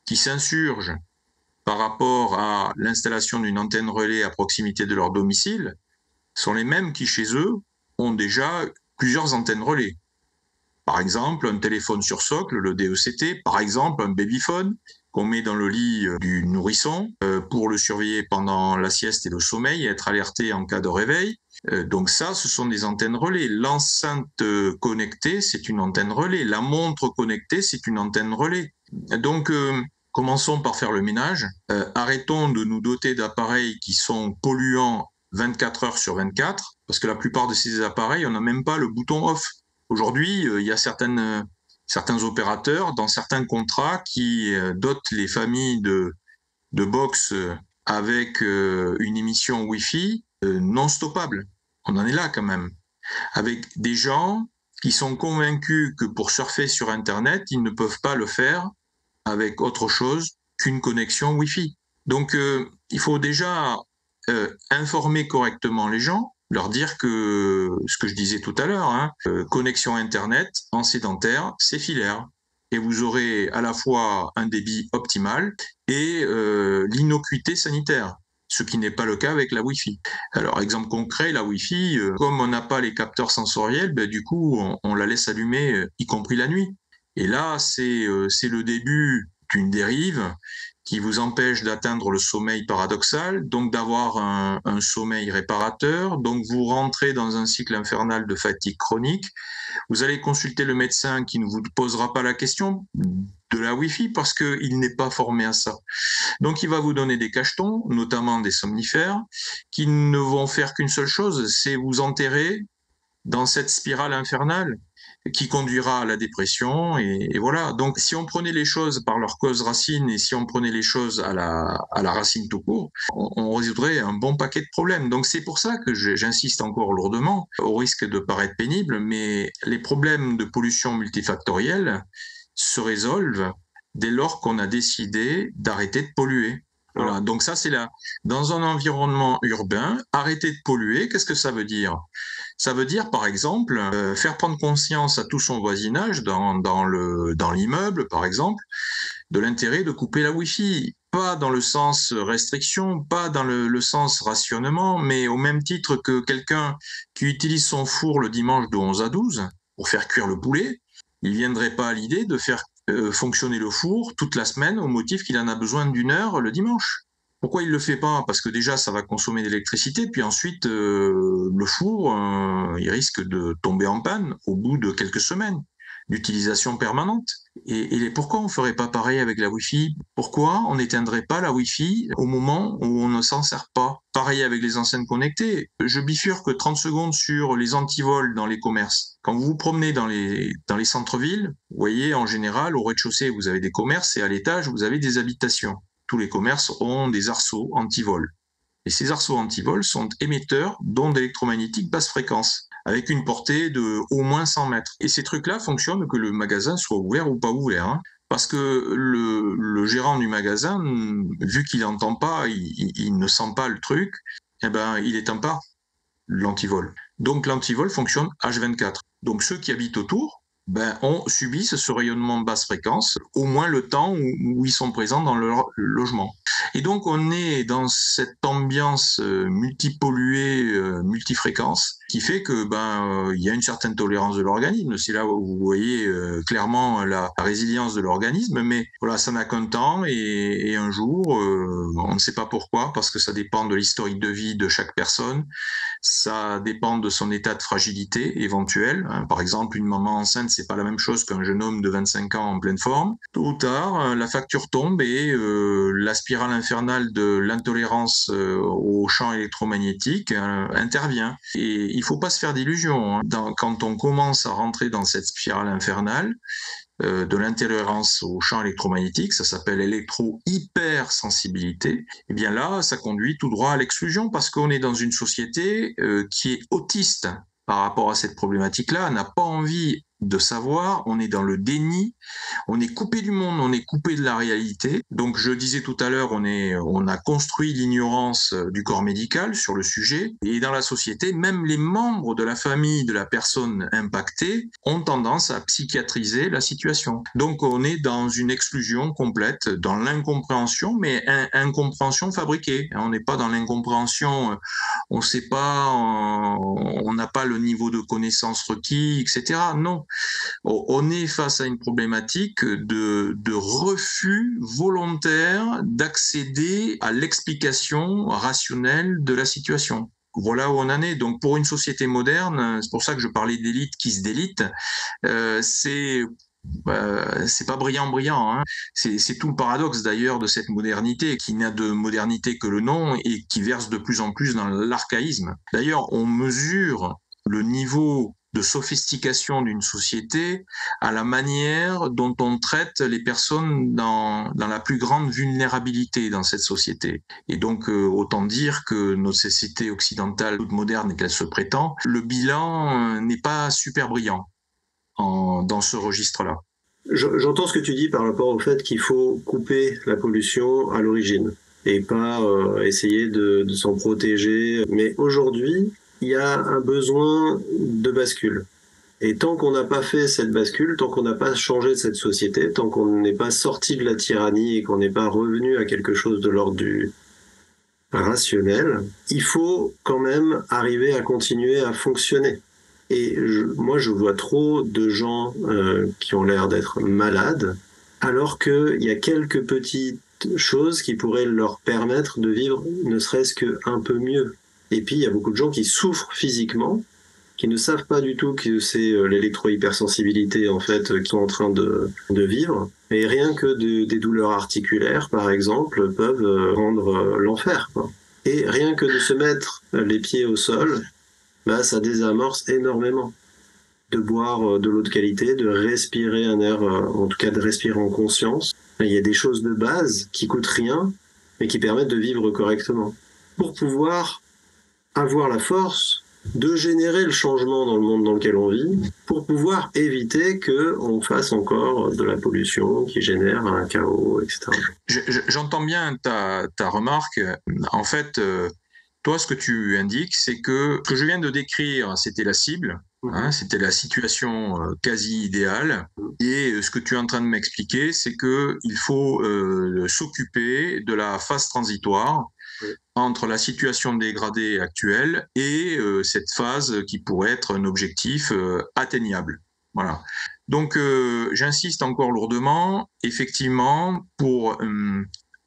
qui s'insurgent par rapport à l'installation d'une antenne relais à proximité de leur domicile sont les mêmes qui, chez eux, ont déjà plusieurs antennes relais. Par exemple, un téléphone sur socle, le DECT, par exemple, un babyphone qu'on met dans le lit du nourrisson pour le surveiller pendant la sieste et le sommeil et être alerté en cas de réveil. Donc ça, ce sont des antennes relais. L'enceinte connectée, c'est une antenne relais. La montre connectée, c'est une antenne relais. Donc, commençons par faire le ménage. Arrêtons de nous doter d'appareils qui sont polluants 24 heures sur 24, parce que la plupart de ces appareils, on n'a même pas le bouton off. Aujourd'hui, il y a certains opérateurs dans certains contrats qui dotent les familles de box avec une émission Wi-Fi non stoppable. On en est là quand même. Avec des gens qui sont convaincus que pour surfer sur Internet, ils ne peuvent pas le faire avec autre chose qu'une connexion Wi-Fi. Donc, il faut déjà informer correctement les gens leur dire que ce que je disais tout à l'heure, connexion Internet en sédentaire, c'est filaire. Et vous aurez à la fois un débit optimal et l'innocuité sanitaire, ce qui n'est pas le cas avec la Wi-Fi. Alors, exemple concret, la Wi-Fi, comme on n'a pas les capteurs sensoriels, du coup, on la laisse allumer, y compris la nuit. Et là, c'est le début d'une dérive qui vous empêche d'atteindre le sommeil paradoxal, donc d'avoir un sommeil réparateur. Donc vous rentrez dans un cycle infernal de fatigue chronique. Vous allez consulter le médecin qui ne vous posera pas la question de la Wi-Fi parce qu'il n'est pas formé à ça. Donc il va vous donner des cachetons, notamment des somnifères, qui ne vont faire qu'une seule chose, c'est vous enterrer dans cette spirale infernale qui conduira à la dépression et voilà. Donc si on prenait les choses par leur cause racine et si on prenait les choses à la racine tout court, on résoudrait un bon paquet de problèmes. Donc c'est pour ça que j'insiste encore lourdement, au risque de paraître pénible, mais les problèmes de pollution multifactorielle se résolvent dès lors qu'on a décidé d'arrêter de polluer. Voilà. Donc ça, c'est là. Dans un environnement urbain, arrêter de polluer, qu'est-ce que ça veut dire? Ça veut dire, par exemple, faire prendre conscience à tout son voisinage, dans l'immeuble, par exemple, de l'intérêt de couper la Wi-Fi. Pas dans le sens restriction, pas dans le sens rationnement, mais au même titre que quelqu'un qui utilise son four le dimanche de 11 à 12 pour faire cuire le poulet, il ne viendrait pas à l'idée de faire fonctionner le four toute la semaine au motif qu'il en a besoin d'une heure le dimanche. Pourquoi il le fait pas? Parce que déjà, ça va consommer d'électricité, puis ensuite, le four, il risque de tomber en panne au bout de quelques semaines d'utilisation permanente. Et pourquoi on ferait pas pareil avec la Wi-Fi? Pourquoi on n'éteindrait pas la Wi-Fi au moment où on ne s'en sert pas? Pareil avec les enceintes connectées. Je bifurque 30 secondes sur les antivols dans les commerces. Quand vous vous promenez dans les centres-villes, vous voyez, en général, au rez-de-chaussée, vous avez des commerces et à l'étage, vous avez des habitations. Tous les commerces ont des arceaux anti-vol. Et ces arceaux anti-vol sont émetteurs d'ondes électromagnétiques basse fréquence, avec une portée de au moins 100 mètres. Et ces trucs-là fonctionnent que le magasin soit ouvert ou pas ouvert. Parce que le gérant du magasin, vu qu'il n'entend pas, il ne sent pas le truc, il éteint pas l'antivol. Donc l'antivol fonctionne H24. Donc ceux qui habitent autour, subissent ce rayonnement de basse fréquence au moins le temps où ils sont présents dans leur logement. Et donc on est dans cette ambiance multipolluée, multifréquence, qui fait que il y a une certaine tolérance de l'organisme. C'est là où vous voyez clairement la résilience de l'organisme, mais voilà, ça n'a qu'un temps et un jour, on ne sait pas pourquoi, parce que ça dépend de l'historique de vie de chaque personne, ça dépend de son état de fragilité éventuel. Par exemple, une maman enceinte, c'est pas la même chose qu'un jeune homme de 25 ans en pleine forme. Tôt ou tard, la facture tombe et la spirale infernale de l'intolérance aux champs électromagnétiques intervient. Et il faut pas se faire d'illusions. Quand on commence à rentrer dans cette spirale infernale, de l'intolérance aux champs électromagnétiques, ça s'appelle électro-hypersensibilité, et bien là, ça conduit tout droit à l'exclusion parce qu'on est dans une société qui est autiste par rapport à cette problématique-là, n'a pas envie de savoir, on est dans le déni, on est coupé du monde, on est coupé de la réalité. Donc je disais tout à l'heure, on a construit l'ignorance du corps médical sur le sujet, et dans la société, même les membres de la famille de la personne impactée ont tendance à psychiatriser la situation. Donc on est dans une exclusion complète, dans l'incompréhension, mais incompréhension fabriquée. On n'est pas dans l'incompréhension, on sait pas, on n'a pas le niveau de connaissance requis, etc. Non. On est face à une problématique de refus volontaire d'accéder à l'explication rationnelle de la situation. Voilà où on en est. Donc pour une société moderne, c'est pour ça que je parlais d'élite qui se délite, c'est pas brillant. C'est tout le paradoxe d'ailleurs de cette modernité qui n'a de modernité que le nom et qui verse de plus en plus dans l'archaïsme. D'ailleurs, on mesure le niveau de sophistication d'une société à la manière dont on traite les personnes dans la plus grande vulnérabilité dans cette société. Et donc, autant dire que notre société occidentale, toute moderne qu'elle se prétend, le bilan n'est pas super brillant dans ce registre-là. J'entends ce que tu dis par rapport au fait qu'il faut couper la pollution à l'origine et pas essayer de s'en protéger. Mais aujourd'hui, il y a un besoin de bascule. Et tant qu'on n'a pas fait cette bascule, tant qu'on n'a pas changé cette société, tant qu'on n'est pas sorti de la tyrannie et qu'on n'est pas revenu à quelque chose de l'ordre du rationnel, il faut quand même arriver à continuer à fonctionner. Et moi, je vois trop de gens qui ont l'air d'être malades, alors qu'il y a quelques petites choses qui pourraient leur permettre de vivre ne serait-ce qu'un peu mieux. Et puis, il y a beaucoup de gens qui souffrent physiquement, qui ne savent pas du tout que c'est l'électro-hypersensibilité en fait qu'ils sont en train de vivre. Et rien que des douleurs articulaires, par exemple, peuvent rendre l'enfer, quoi. Et rien que de se mettre les pieds au sol, bah, ça désamorce énormément. De boire de l'eau de qualité, de respirer un air, en tout cas de respirer en conscience. Il y a des choses de base qui coûtent rien, mais qui permettent de vivre correctement. Pour pouvoir avoir la force de générer le changement dans le monde dans lequel on vit, pour pouvoir éviter qu'on fasse encore de la pollution qui génère un chaos, etc. J'entends bien ta remarque. En fait, toi, ce que tu indiques, c'est que ce que je viens de décrire, c'était la cible, hein, c'était la situation quasi idéale. Et ce que tu es en train de m'expliquer, c'est que il faut s'occuper de la phase transitoire entre la situation dégradée actuelle et cette phase qui pourrait être un objectif atteignable. Voilà. Donc, j'insiste encore lourdement, effectivement, pour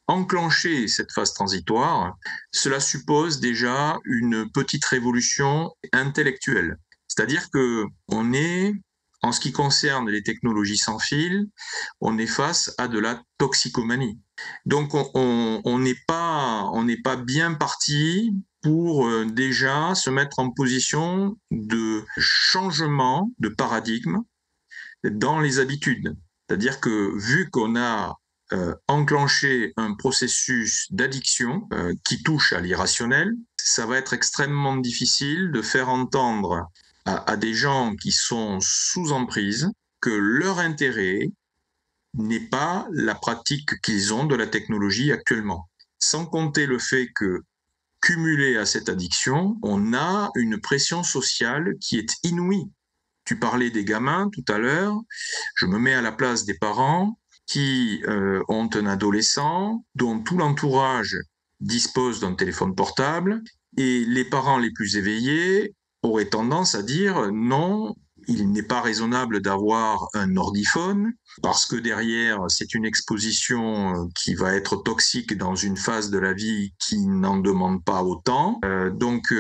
enclencher cette phase transitoire, cela suppose déjà une petite révolution intellectuelle. C'est-à-dire que on est, en ce qui concerne les technologies sans fil, on est face à de la toxicomanie. Donc on n'est pas bien parti pour déjà se mettre en position de changement de paradigme dans les habitudes. C'est-à-dire que vu qu'on a enclenché un processus d'addiction qui touche à l'irrationnel, ça va être extrêmement difficile de faire entendre à des gens qui sont sous emprise que leur intérêt n'est pas la pratique qu'ils ont de la technologie actuellement. Sans compter le fait que, cumulé à cette addiction, on a une pression sociale qui est inouïe. Tu parlais des gamins tout à l'heure, je me mets à la place des parents qui ont un adolescent dont tout l'entourage dispose d'un téléphone portable et les parents les plus éveillés auraient tendance à dire non, il n'est pas raisonnable d'avoir un ordiphone parce que derrière, c'est une exposition qui va être toxique dans une phase de la vie qui n'en demande pas autant, donc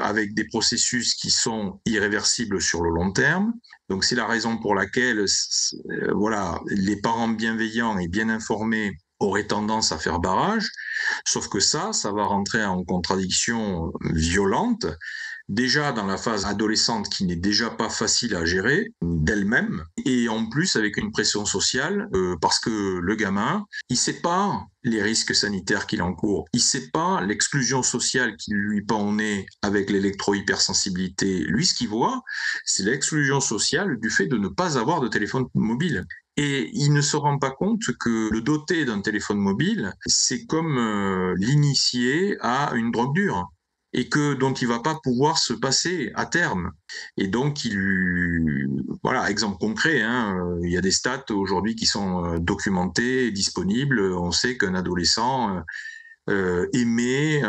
avec des processus qui sont irréversibles sur le long terme. Donc c'est la raison pour laquelle voilà, les parents bienveillants et bien informés auraient tendance à faire barrage, sauf que ça va rentrer en contradiction violente déjà dans la phase adolescente qui n'est déjà pas facile à gérer d'elle-même, et en plus avec une pression sociale, parce que le gamin, il sait pas les risques sanitaires qu'il encourt, il sait pas l'exclusion sociale qui lui pend au nez avec l'électro-hypersensibilité. Lui, ce qu'il voit, c'est l'exclusion sociale du fait de ne pas avoir de téléphone mobile. Et il ne se rend pas compte que le doter d'un téléphone mobile, c'est comme l'initier à une drogue dure et que dont il va pas pouvoir se passer à terme. Et donc, voilà, exemple concret, hein, il y a des stats aujourd'hui qui sont documentées, disponibles. On sait qu'un adolescent émet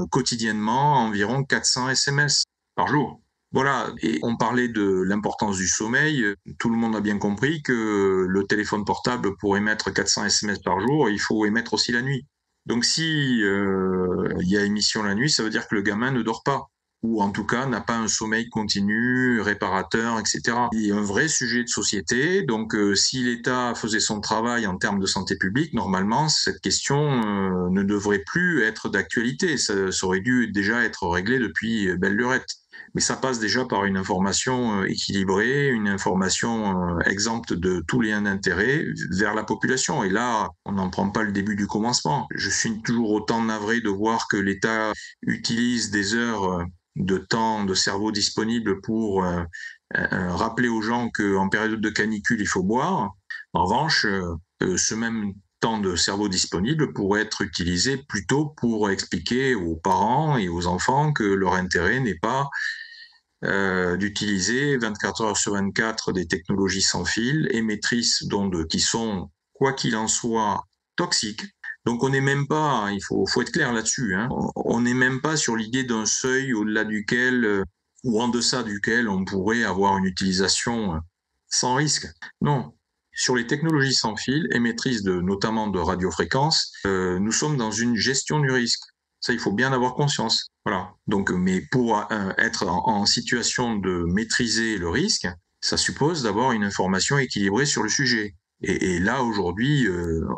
quotidiennement environ 400 SMS par jour. Voilà, et on parlait de l'importance du sommeil. Tout le monde a bien compris que le téléphone portable, pour émettre 400 SMS par jour, il faut émettre aussi la nuit. Donc si il y a émission la nuit, ça veut dire que le gamin ne dort pas, ou en tout cas n'a pas un sommeil continu, réparateur, etc. Il y a un vrai sujet de société. Donc si l'État faisait son travail en termes de santé publique, normalement cette question ne devrait plus être d'actualité. Ça aurait dû déjà être réglé depuis belle lurette. Mais ça passe déjà par une information équilibrée, une information exempte de tous liens d'intérêt vers la population. Et là, on n'en prend pas le début du commencement. Je suis toujours autant navré de voir que l'État utilise des heures de temps, de cerveau disponible pour rappeler aux gens qu'en période de canicule, il faut boire. En revanche, ce même temps de cerveau disponible pourrait être utilisé plutôt pour expliquer aux parents et aux enfants que leur intérêt n'est pas d'utiliser 24 heures sur 24 des technologies sans fil, émettrices d'ondes qui sont, quoi qu'il en soit, toxiques. Donc on n'est même pas, il faut être clair là-dessus, hein, on n'est même pas sur l'idée d'un seuil au-delà duquel ou en deçà duquel on pourrait avoir une utilisation sans risque. Non. Sur les technologies sans fil, émettrices notamment de radiofréquences, nous sommes dans une gestion du risque. Ça, il faut bien avoir conscience. Voilà. Donc, mais pour être en situation de maîtriser le risque, ça suppose d'avoir une information équilibrée sur le sujet. Et là, aujourd'hui,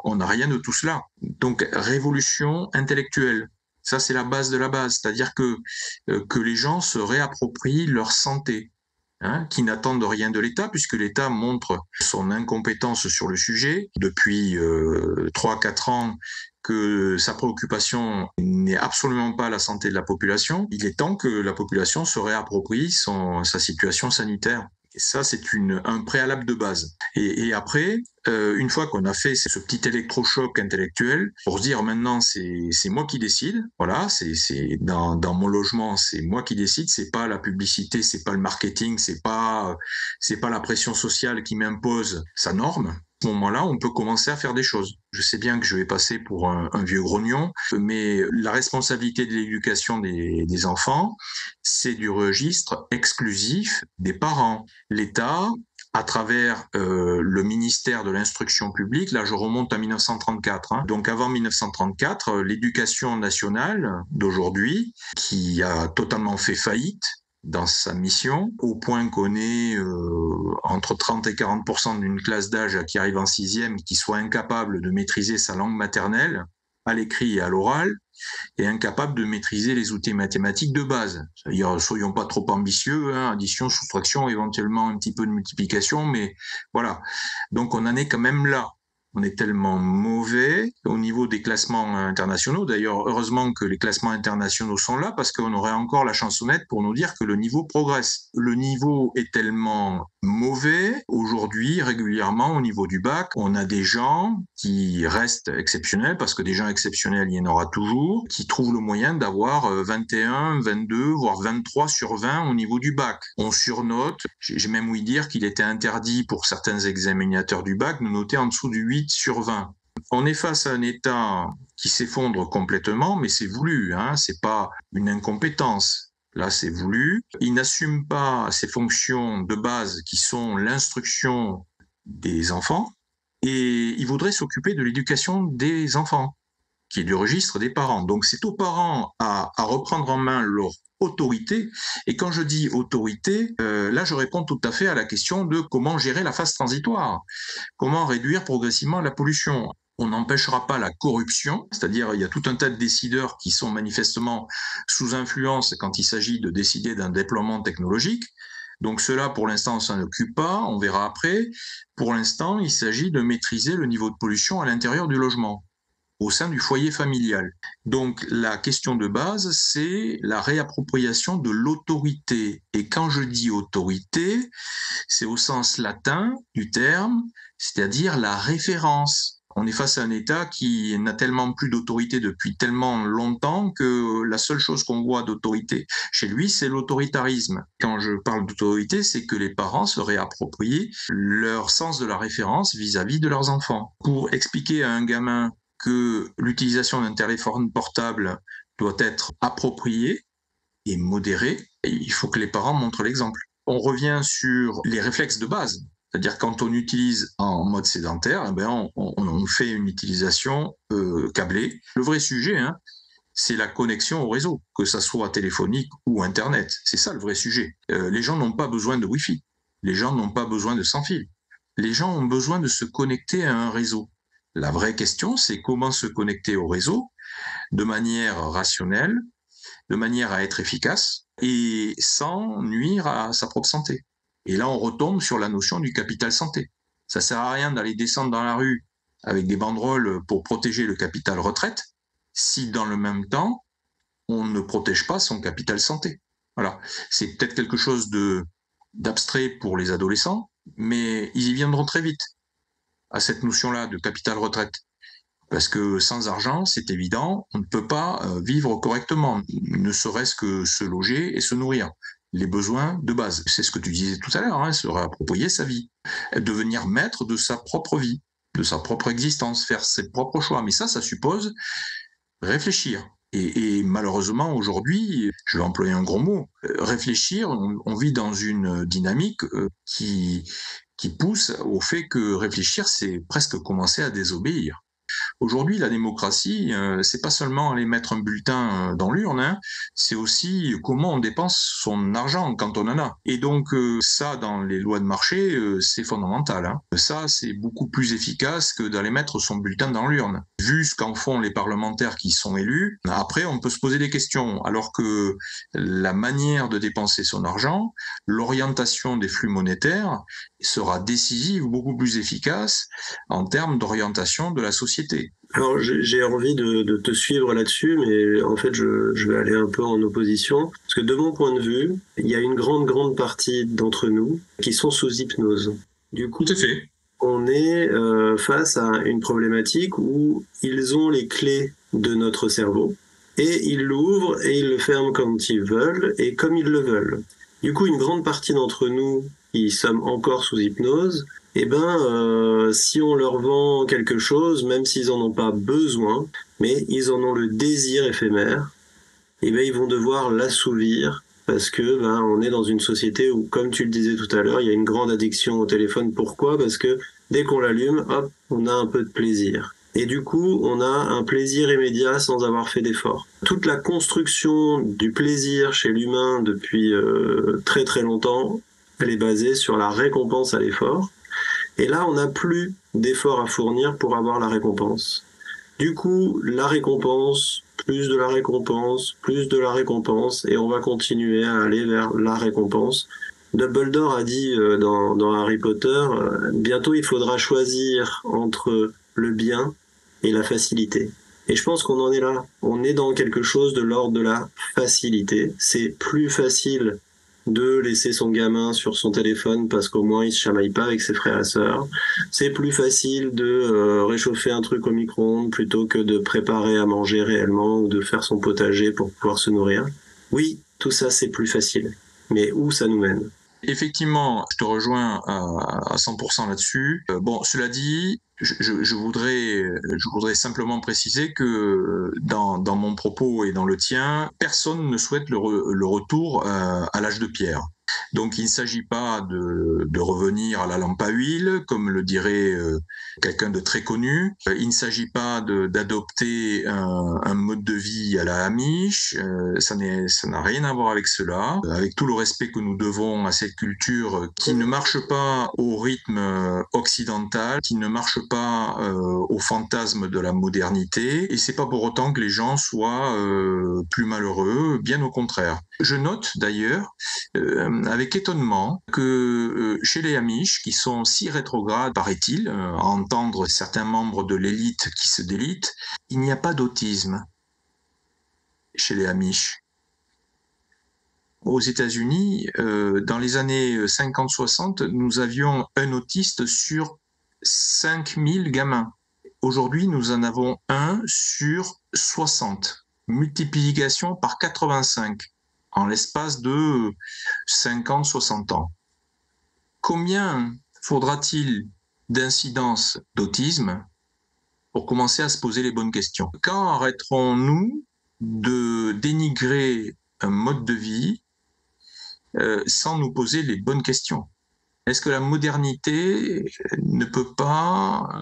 on n'a rien de tout cela. Donc, révolution intellectuelle. Ça, c'est la base de la base. C'est-à-dire que les gens se réapproprient leur santé. Qui n'attendent rien de l'État, puisque l'État montre son incompétence sur le sujet depuis 3-4 ans, que sa préoccupation n'est absolument pas la santé de la population. Il est temps que la population se réapproprie sa situation sanitaire. Et ça, c'est un préalable de base. Et après, une fois qu'on a fait ce petit électrochoc intellectuel, pour se dire maintenant c'est moi qui décide, voilà, c'est dans mon logement, c'est moi qui décide, c'est pas la publicité, c'est pas le marketing, c'est pas la pression sociale qui m'impose sa norme. À ce moment-là, on peut commencer à faire des choses. Je sais bien que je vais passer pour un vieux grognon, mais la responsabilité de l'éducation des enfants, c'est du registre exclusif des parents. L'État, à travers le ministère de l'Instruction publique, là je remonte à 1934, hein. Donc avant 1934, l'éducation nationale d'aujourd'hui, qui a totalement fait faillite dans sa mission, au point qu'on ait entre 30 et 40% d'une classe d'âge qui arrive en 6e, qui soit incapable de maîtriser sa langue maternelle, à l'écrit et à l'oral, et incapable de maîtriser les outils mathématiques de base. C'est-à-dire, soyons pas trop ambitieux, hein, addition, soustraction, éventuellement un petit peu de multiplication, mais voilà. Donc on en est quand même là. On est tellement mauvais au niveau des classements internationaux. D'ailleurs, heureusement que les classements internationaux sont là, parce qu'on aurait encore la chansonnette pour nous dire que le niveau progresse. Le niveau est tellement mauvais aujourd'hui, régulièrement au niveau du bac. On a des gens qui restent exceptionnels, parce que des gens exceptionnels, il y en aura toujours, qui trouvent le moyen d'avoir 21, 22, voire 23 sur 20 au niveau du bac. On surnote. J'ai même ouï dire qu'il était interdit pour certains examinateurs du bac de noter en dessous du 8 sur 20. On est face à un État qui s'effondre complètement, mais c'est voulu, hein, c'est pas une incompétence. Là, c'est voulu. Il n'assume pas ses fonctions de base qui sont l'instruction des enfants, et il voudrait s'occuper de l'éducation des enfants, qui est du registre des parents. Donc c'est aux parents à reprendre en main leur autorité. Et quand je dis autorité, là je réponds tout à fait à la question de comment gérer la phase transitoire, comment réduire progressivement la pollution. On n'empêchera pas la corruption, c'est-à-dire il y a tout un tas de décideurs qui sont manifestement sous influence quand il s'agit de décider d'un déploiement technologique. Donc cela, pour l'instant, on s'en occupe pas, on verra après. Pour l'instant, il s'agit de maîtriser le niveau de pollution à l'intérieur du logement, au sein du foyer familial. Donc la question de base, c'est la réappropriation de l'autorité. Et quand je dis autorité, c'est au sens latin du terme, c'est-à-dire la référence. On est face à un État qui n'a tellement plus d'autorité depuis tellement longtemps que la seule chose qu'on voit d'autorité chez lui, c'est l'autoritarisme. Quand je parle d'autorité, c'est que les parents se réapproprient leur sens de la référence vis-à-vis de leurs enfants. Pour expliquer à un gamin que l'utilisation d'un téléphone portable doit être appropriée et modérée, il faut que les parents montrent l'exemple. On revient sur les réflexes de base. C'est-à-dire quand on utilise en mode sédentaire, eh bien on fait une utilisation câblée. Le vrai sujet, hein, c'est la connexion au réseau, que ça soit téléphonique ou Internet. C'est ça le vrai sujet. Les gens n'ont pas besoin de Wi-Fi. Les gens n'ont pas besoin de sans fil. Les gens ont besoin de se connecter à un réseau. La vraie question, c'est comment se connecter au réseau de manière rationnelle, de manière à être efficace et sans nuire à sa propre santé. Et là, on retombe sur la notion du capital santé. Ça sert à rien d'aller descendre dans la rue avec des banderoles pour protéger le capital retraite si dans le même temps, on ne protège pas son capital santé. Voilà. C'est peut-être quelque chose d'abstrait pour les adolescents, mais ils y viendront très vite à cette notion-là de capital retraite. Parce que sans argent, c'est évident, on ne peut pas vivre correctement, ne serait-ce que se loger et se nourrir. Les besoins de base. C'est ce que tu disais tout à l'heure, hein, se réapproprier sa vie. Devenir maître de sa propre vie, de sa propre existence, faire ses propres choix. Mais ça suppose réfléchir. Et malheureusement, aujourd'hui, je vais employer un gros mot, réfléchir, on vit dans une dynamique qui pousse au fait que réfléchir, c'est presque commencer à désobéir. Aujourd'hui, la démocratie, c'est pas seulement aller mettre un bulletin dans l'urne, hein, c'est aussi comment on dépense son argent quand on en a. Et donc ça, dans les lois de marché, c'est fondamental. Hein. Ça, c'est beaucoup plus efficace que d'aller mettre son bulletin dans l'urne. Vu ce qu'en font les parlementaires qui sont élus, après, on peut se poser des questions. Alors que la manière de dépenser son argent, l'orientation des flux monétaires sera décisive, beaucoup plus efficace en termes d'orientation de la société. Alors j'ai envie de te suivre là-dessus, mais en fait je vais aller un peu en opposition. Parce que de mon point de vue, il y a une grande partie d'entre nous qui sont sous hypnose. Du coup, tout à fait. On est face à une problématique où ils ont les clés de notre cerveau et ils l'ouvrent et ils le ferment quand ils veulent et comme ils le veulent. Du coup, une grande partie d'entre nous qui sommes encore sous hypnose, si on leur vend quelque chose, même s'ils en ont pas besoin, mais ils en ont le désir éphémère, ils vont devoir l'assouvir parce que on est dans une société où, comme tu le disais tout à l'heure, il y a une grande addiction au téléphone. Pourquoi ? Parce que dès qu'on l'allume, hop, on a un peu de plaisir. Et du coup, on a un plaisir immédiat sans avoir fait d'effort. Toute la construction du plaisir chez l'humain depuis très très longtemps, elle est basée sur la récompense à l'effort. Et là, on n'a plus d'efforts à fournir pour avoir la récompense. Du coup, la récompense, plus de la récompense, plus de la récompense, et on va continuer à aller vers la récompense. Dumbledore a dit dans Harry Potter, bientôt il faudra choisir entre le bien et la facilité. Et je pense qu'on en est là. On est dans quelque chose de l'ordre de la facilité. C'est plus facile de laisser son gamin sur son téléphone parce qu'au moins il se chamaille pas avec ses frères et sœurs. C'est plus facile de réchauffer un truc au micro-ondes plutôt que de préparer à manger réellement ou de faire son potager pour pouvoir se nourrir. Oui, tout ça c'est plus facile. Mais où ça nous mène ? Effectivement, je te rejoins à 100% là-dessus. Bon, cela dit, je voudrais simplement préciser que dans mon propos et dans le tien, personne ne souhaite le retour à l'âge de pierre. Donc il ne s'agit pas de revenir à la lampe à huile, comme le dirait quelqu'un de très connu. Il ne s'agit pas d'adopter un mode de vie à la Amish. Ça n'a rien à voir avec cela. Avec tout le respect que nous devons à cette culture qui ne marche pas au rythme occidental, qui ne marche pas au fantasme de la modernité. Et c'est pas pour autant que les gens soient plus malheureux, bien au contraire. Je note d'ailleurs avec étonnement que chez les Amish, qui sont si rétrogrades, paraît-il, à entendre certains membres de l'élite qui se délitent, il n'y a pas d'autisme chez les Amish. Aux États-Unis, dans les années 50-60, nous avions un autiste sur 5000 gamins. Aujourd'hui, nous en avons un sur 60. Multiplication par 85 en l'espace de 50-60 ans. Combien faudra-t-il d'incidences d'autisme pour commencer à se poser les bonnes questions ? Quand arrêterons-nous de dénigrer un mode de vie sans nous poser les bonnes questions ? Est-ce que la modernité ne peut pas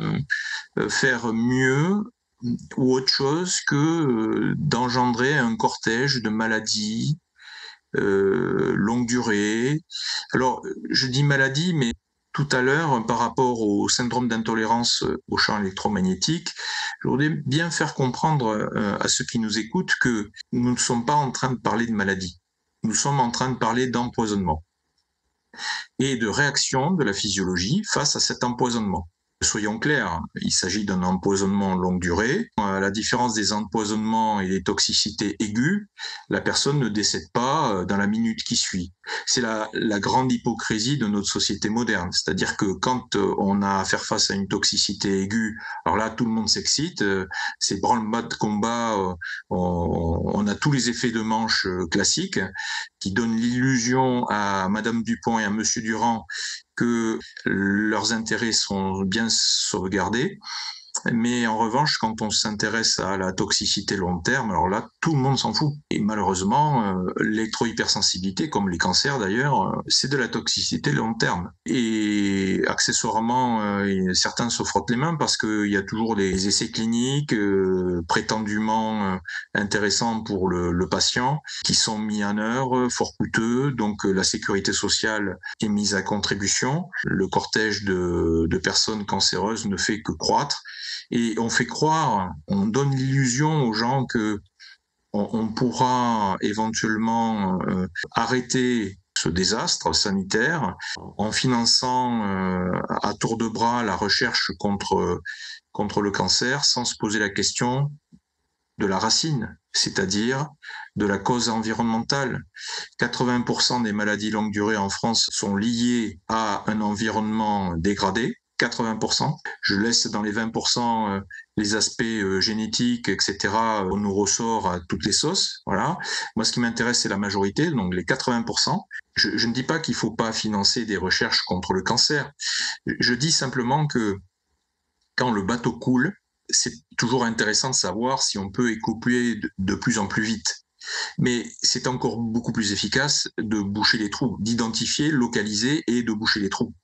faire mieux ou autre chose que d'engendrer un cortège de maladies longue durée? Alors, je dis maladie, mais tout à l'heure, par rapport au syndrome d'intolérance au champ électromagnétique, je voudrais bien faire comprendre à ceux qui nous écoutent que nous ne sommes pas en train de parler de maladie. Nous sommes en train de parler d'empoisonnement et de réaction de la physiologie face à cet empoisonnement. Soyons clairs, il s'agit d'un empoisonnement longue durée. À la différence des empoisonnements et des toxicités aiguës, la personne ne décède pas dans la minute qui suit. C'est la grande hypocrisie de notre société moderne. C'est-à-dire que quand on a à faire face à une toxicité aiguë, alors là, tout le monde s'excite, c'est branle-bas de combat, on a tous les effets de manche classiques qui donnent l'illusion à Madame Dupont et à Monsieur Durand que leurs intérêts sont bien sauvegardés. Mais en revanche, quand on s'intéresse à la toxicité long terme, alors là, tout le monde s'en fout. Et malheureusement, l'électrohypersensibilité, comme les cancers d'ailleurs, c'est de la toxicité long terme. Et accessoirement, certains se frottent les mains parce qu'il y a toujours des essais cliniques prétendument intéressants pour le patient qui sont mis en œuvre, fort coûteux. Donc la sécurité sociale est mise à contribution. Le cortège de personnes cancéreuses ne fait que croître. Et on fait croire, on donne l'illusion aux gens que on pourra éventuellement arrêter ce désastre sanitaire en finançant à tour de bras la recherche contre le cancer sans se poser la question de la racine, c'est-à-dire de la cause environnementale. 80% des maladies longue durée en France sont liées à un environnement dégradé. 80%. Je laisse dans les 20% les aspects génétiques, etc. On nous ressort à toutes les sauces. Voilà. Moi, ce qui m'intéresse, c'est la majorité, donc les 80%. Je ne dis pas qu'il ne faut pas financer des recherches contre le cancer. Je dis simplement que quand le bateau coule, c'est toujours intéressant de savoir si on peut écouler de plus en plus vite. Mais c'est encore beaucoup plus efficace de boucher les trous, d'identifier, localiser et de boucher les trous.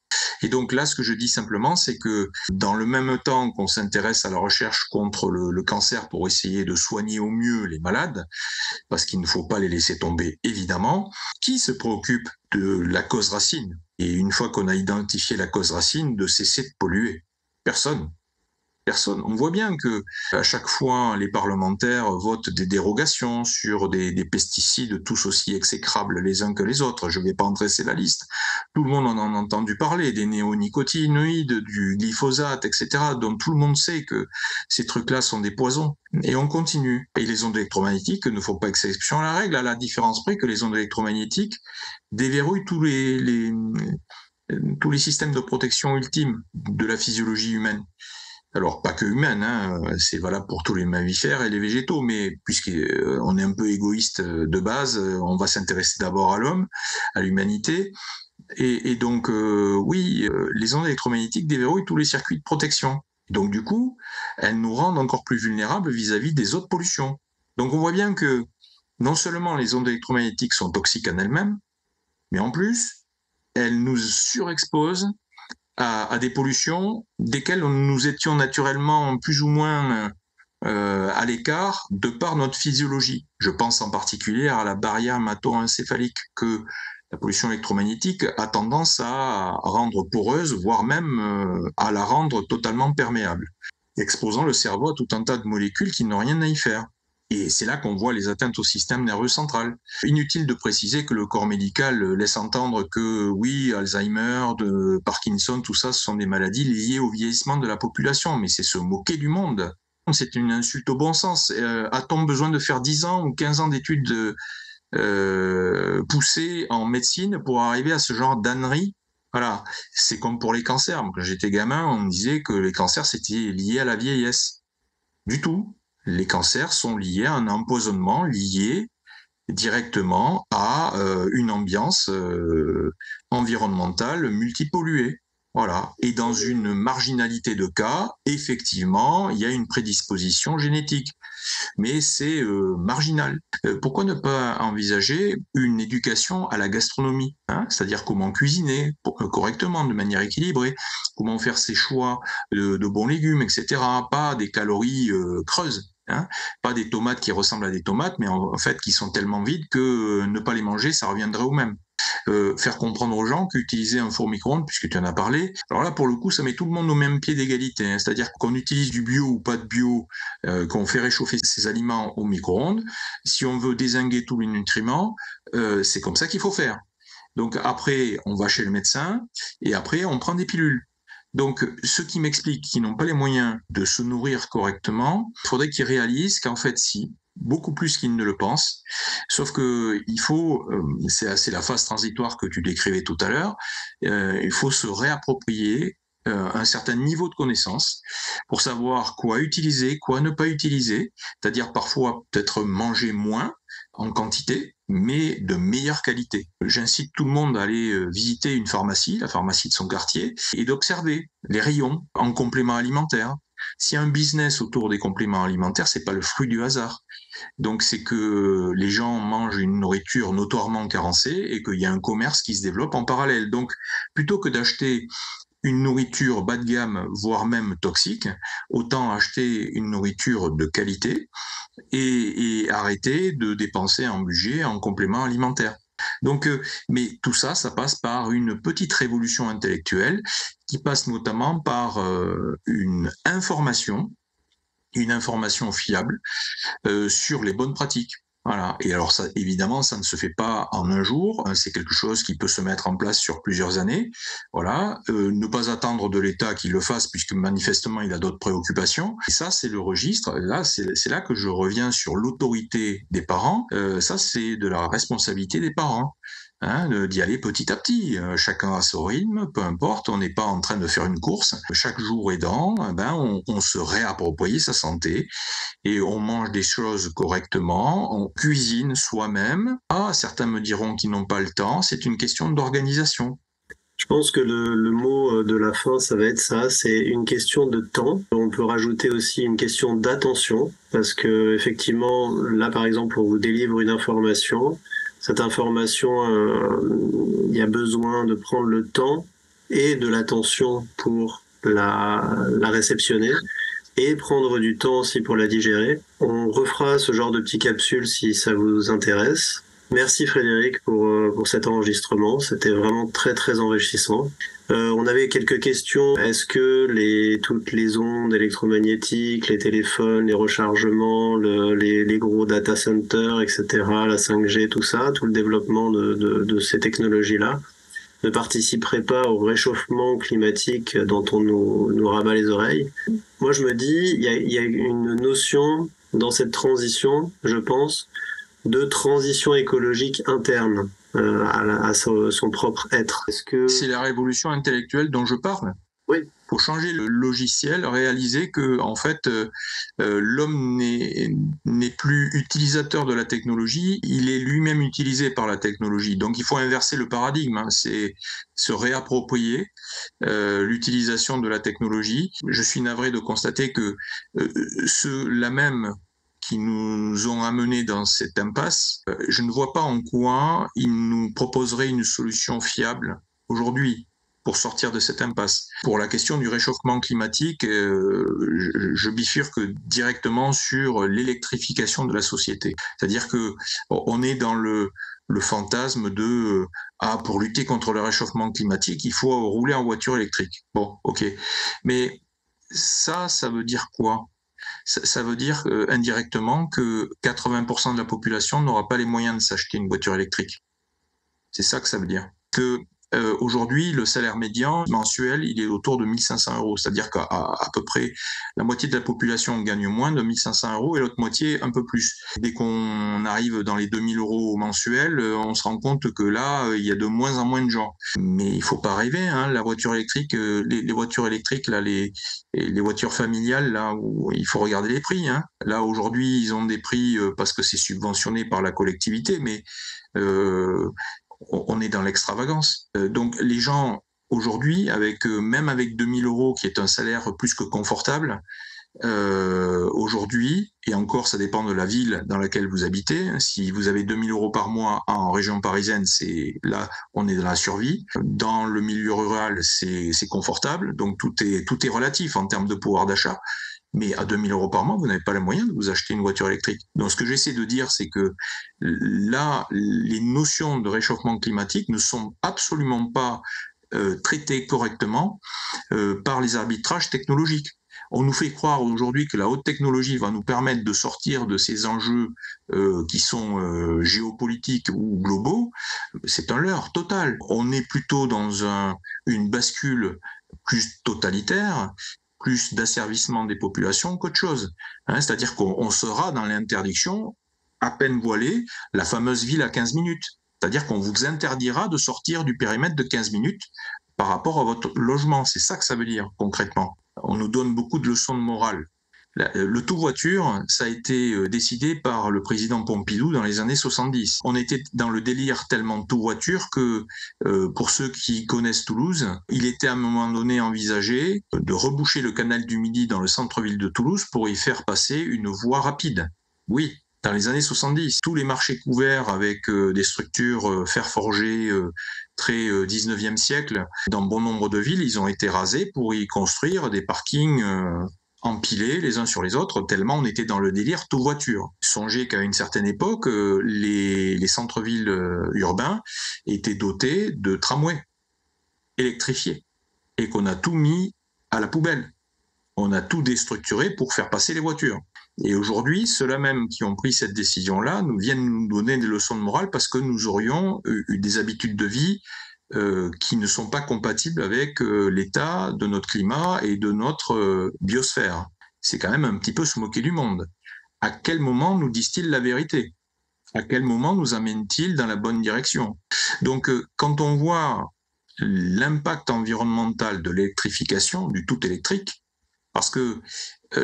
Et donc là, ce que je dis simplement, c'est que dans le même temps qu'on s'intéresse à la recherche contre le cancer pour essayer de soigner au mieux les malades, parce qu'il ne faut pas les laisser tomber, évidemment, qui se préoccupe de la cause racine? Et une fois qu'on a identifié la cause racine, de cesser de polluer. Personne. Personne. On voit bien que à chaque fois, les parlementaires votent des dérogations sur des pesticides tous aussi exécrables les uns que les autres. Je ne vais pas en dresser la liste. Tout le monde en a entendu parler, des néonicotinoïdes, du glyphosate, etc., dont tout le monde sait que ces trucs-là sont des poisons. Et on continue. Et les ondes électromagnétiques ne font pas exception à la règle, à la différence près que les ondes électromagnétiques déverrouillent tous les systèmes de protection ultimes de la physiologie humaine. Alors, pas que humaine, hein, c'est valable pour tous les mammifères et les végétaux, mais puisqu'on est un peu égoïste de base, on va s'intéresser d'abord à l'homme, à l'humanité. Et donc, oui, les ondes électromagnétiques déverrouillent tous les circuits de protection. Donc, du coup, elles nous rendent encore plus vulnérables vis-à-vis des autres pollutions. Donc, on voit bien que non seulement les ondes électromagnétiques sont toxiques en elles-mêmes, mais en plus, elles nous surexposent à des pollutions desquelles nous étions naturellement plus ou moins à l'écart de par notre physiologie. Je pense en particulier à la barrière hémato-encéphalique que la pollution électromagnétique a tendance à rendre poreuse, voire même à la rendre totalement perméable, exposant le cerveau à tout un tas de molécules qui n'ont rien à y faire. Et c'est là qu'on voit les atteintes au système nerveux central. Inutile de préciser que le corps médical laisse entendre que oui, Alzheimer, de Parkinson, tout ça, ce sont des maladies liées au vieillissement de la population, mais c'est se moquer du monde. C'est une insulte au bon sens. A-t-on besoin de faire 10 ans ou 15 ans d'études poussées en médecine pour arriver à ce genre d'ânerie? Voilà, c'est comme pour les cancers. Quand j'étais gamin, on me disait que les cancers, c'était lié à la vieillesse. Du tout. Les cancers sont liés à un empoisonnement lié directement à une ambiance environnementale multipolluée. Voilà. Et dans une marginalité de cas, effectivement, il y a une prédisposition génétique. Mais c'est marginal. Pourquoi ne pas envisager une éducation à la gastronomie, hein, c'est-à-dire comment cuisiner correctement, de manière équilibrée, comment faire ses choix de bons légumes, etc. Pas des calories creuses. Hein, pas des tomates qui ressemblent à des tomates, mais en fait qui sont tellement vides que ne pas les manger, ça reviendrait au même. Faire comprendre aux gens qu'utiliser un four micro-ondes, puisque tu en as parlé, alors là pour le coup ça met tout le monde au même pied d'égalité, hein, c'est-à-dire qu'on utilise du bio ou pas de bio, qu'on fait réchauffer ses aliments au micro-ondes, si on veut dézinguer tous les nutriments, c'est comme ça qu'il faut faire. Donc après on va chez le médecin et après on prend des pilules. Donc, ceux qui m'expliquent qu'ils n'ont pas les moyens de se nourrir correctement, il faudrait qu'ils réalisent qu'en fait, si, beaucoup plus qu'ils ne le pensent. Sauf que il faut, c'est la phase transitoire que tu décrivais tout à l'heure, il faut se réapproprier un certain niveau de connaissance pour savoir quoi utiliser, quoi ne pas utiliser, c'est-à-dire parfois peut-être manger moins en quantité, mais de meilleure qualité. J'incite tout le monde à aller visiter une pharmacie, la pharmacie de son quartier, et d'observer les rayons en compléments alimentaires. S'il y a un business autour des compléments alimentaires, c'est pas le fruit du hasard. Donc c'est que les gens mangent une nourriture notoirement carencée et qu'il y a un commerce qui se développe en parallèle. Donc plutôt que d'acheter une nourriture bas de gamme, voire même toxique, autant acheter une nourriture de qualité et arrêter de dépenser un budget en compléments alimentaires. Donc, mais tout ça, ça passe par une petite révolution intellectuelle qui passe notamment par une information fiable sur les bonnes pratiques. Voilà. Et alors ça, évidemment, ça ne se fait pas en un jour. C'est quelque chose qui peut se mettre en place sur plusieurs années. Voilà. Ne pas attendre de l'État qu'il le fasse, puisque manifestement il a d'autres préoccupations. Et ça, c'est le registre. Là, c'est là que je reviens sur l'autorité des parents. Ça, c'est de la responsabilité des parents. D'y aller petit à petit, chacun à son rythme, peu importe, on n'est pas en train de faire une course, chaque jour aidant, on se réapproprie sa santé et on mange des choses correctement, on cuisine soi-même. Ah, certains me diront qu'ils n'ont pas le temps, c'est une question d'organisation. Je pense que le mot de la fin, ça va être ça, c'est une question de temps. On peut rajouter aussi une question d'attention, parce que effectivement, là par exemple, on vous délivre une information. Cette information, il y a besoin de prendre le temps et de l'attention pour la réceptionner et prendre du temps aussi pour la digérer. On refera ce genre de petites capsules si ça vous intéresse. Merci Frédéric pour cet enregistrement, c'était vraiment très très enrichissant. On avait quelques questions. Est-ce que toutes les ondes électromagnétiques, les téléphones, les rechargements, les gros data centers, etc., la 5G, tout ça, tout le développement de ces technologies-là, ne participerait pas au réchauffement climatique dont on nous rabat les oreilles? Moi, je me dis, il y a une notion dans cette transition, je pense, de transition écologique interne à son propre être. C'est la révolution intellectuelle dont je parle. Oui. Pour changer le logiciel, réaliser que en fait l'homme n'est plus utilisateur de la technologie, il est lui-même utilisé par la technologie. Donc il faut inverser le paradigme, c'est se réapproprier l'utilisation de la technologie. Je suis navré de constater que ceux-là même qui nous ont amenés dans cette impasse, je ne vois pas en quoi ils nous proposeraient une solution fiable aujourd'hui pour sortir de cette impasse. Pour la question du réchauffement climatique, je bifurque directement sur l'électrification de la société. C'est-à-dire que on est dans le fantasme de pour lutter contre le réchauffement climatique, il faut rouler en voiture électrique. Bon, ok. Mais ça veut dire quoi? Ça veut dire indirectement que 80% de la population n'aura pas les moyens de s'acheter une voiture électrique. C'est ça que ça veut dire. Que aujourd'hui, le salaire médian mensuel, il est autour de 1 500 €. C'est-à-dire qu'à peu près la moitié de la population gagne moins de 1 500 € et l'autre moitié un peu plus. Dès qu'on arrive dans les 2 000 € mensuels, on se rend compte que là, il y a de moins en moins de gens. Mais il faut pas rêver, hein, la voiture électrique, les voitures électriques, là, les voitures familiales, là, où il faut regarder les prix. Hein. Là, aujourd'hui, ils ont des prix parce que c'est subventionné par la collectivité, mais on est dans l'extravagance. Donc les gens aujourd'hui, même avec 2 000 € qui est un salaire plus que confortable, aujourd'hui, et encore ça dépend de la ville dans laquelle vous habitez, si vous avez 2 000 € par mois en région parisienne, là on est dans la survie. Dans le milieu rural, c'est confortable, donc tout est relatif en termes de pouvoir d'achat. Mais à 2 000 € par mois, vous n'avez pas les moyens de vous acheter une voiture électrique. Donc ce que j'essaie de dire, c'est que là, les notions de réchauffement climatique ne sont absolument pas traitées correctement par les arbitrages technologiques. On nous fait croire aujourd'hui que la haute technologie va nous permettre de sortir de ces enjeux qui sont géopolitiques ou globaux. C'est un leurre total. On est plutôt dans une bascule plus totalitaire, plus d'asservissement des populations qu'autre chose. C'est-à-dire qu'on sera dans l'interdiction à peine voilée, la fameuse ville à 15 minutes. C'est-à-dire qu'on vous interdira de sortir du périmètre de 15 minutes par rapport à votre logement. C'est ça que ça veut dire concrètement. On nous donne beaucoup de leçons de morale. Le tout voiture, ça a été décidé par le président Pompidou dans les années 70. On était dans le délire tellement tout voiture que, pour ceux qui connaissent Toulouse, il était à un moment donné envisagé de reboucher le canal du Midi dans le centre-ville de Toulouse pour y faire passer une voie rapide. Oui, dans les années 70, tous les marchés couverts avec des structures fer forgé très 19e siècle, dans bon nombre de villes, ils ont été rasés pour y construire des parkings empilés les uns sur les autres, tellement on était dans le délire tout voiture. Songez qu'à une certaine époque, les centres-villes urbains étaient dotés de tramways électrifiés et qu'on a tout mis à la poubelle. On a tout déstructuré pour faire passer les voitures. Et aujourd'hui, ceux-là même qui ont pris cette décision-là nous viennent nous donner des leçons de morale parce que nous aurions eu des habitudes de vie qui ne sont pas compatibles avec l'état de notre climat et de notre biosphère. C'est quand même un petit peu se moquer du monde. À quel moment nous disent-ils la vérité? À quel moment nous amènent-ils dans la bonne direction? Donc, quand on voit l'impact environnemental de l'électrification, du tout électrique, parce que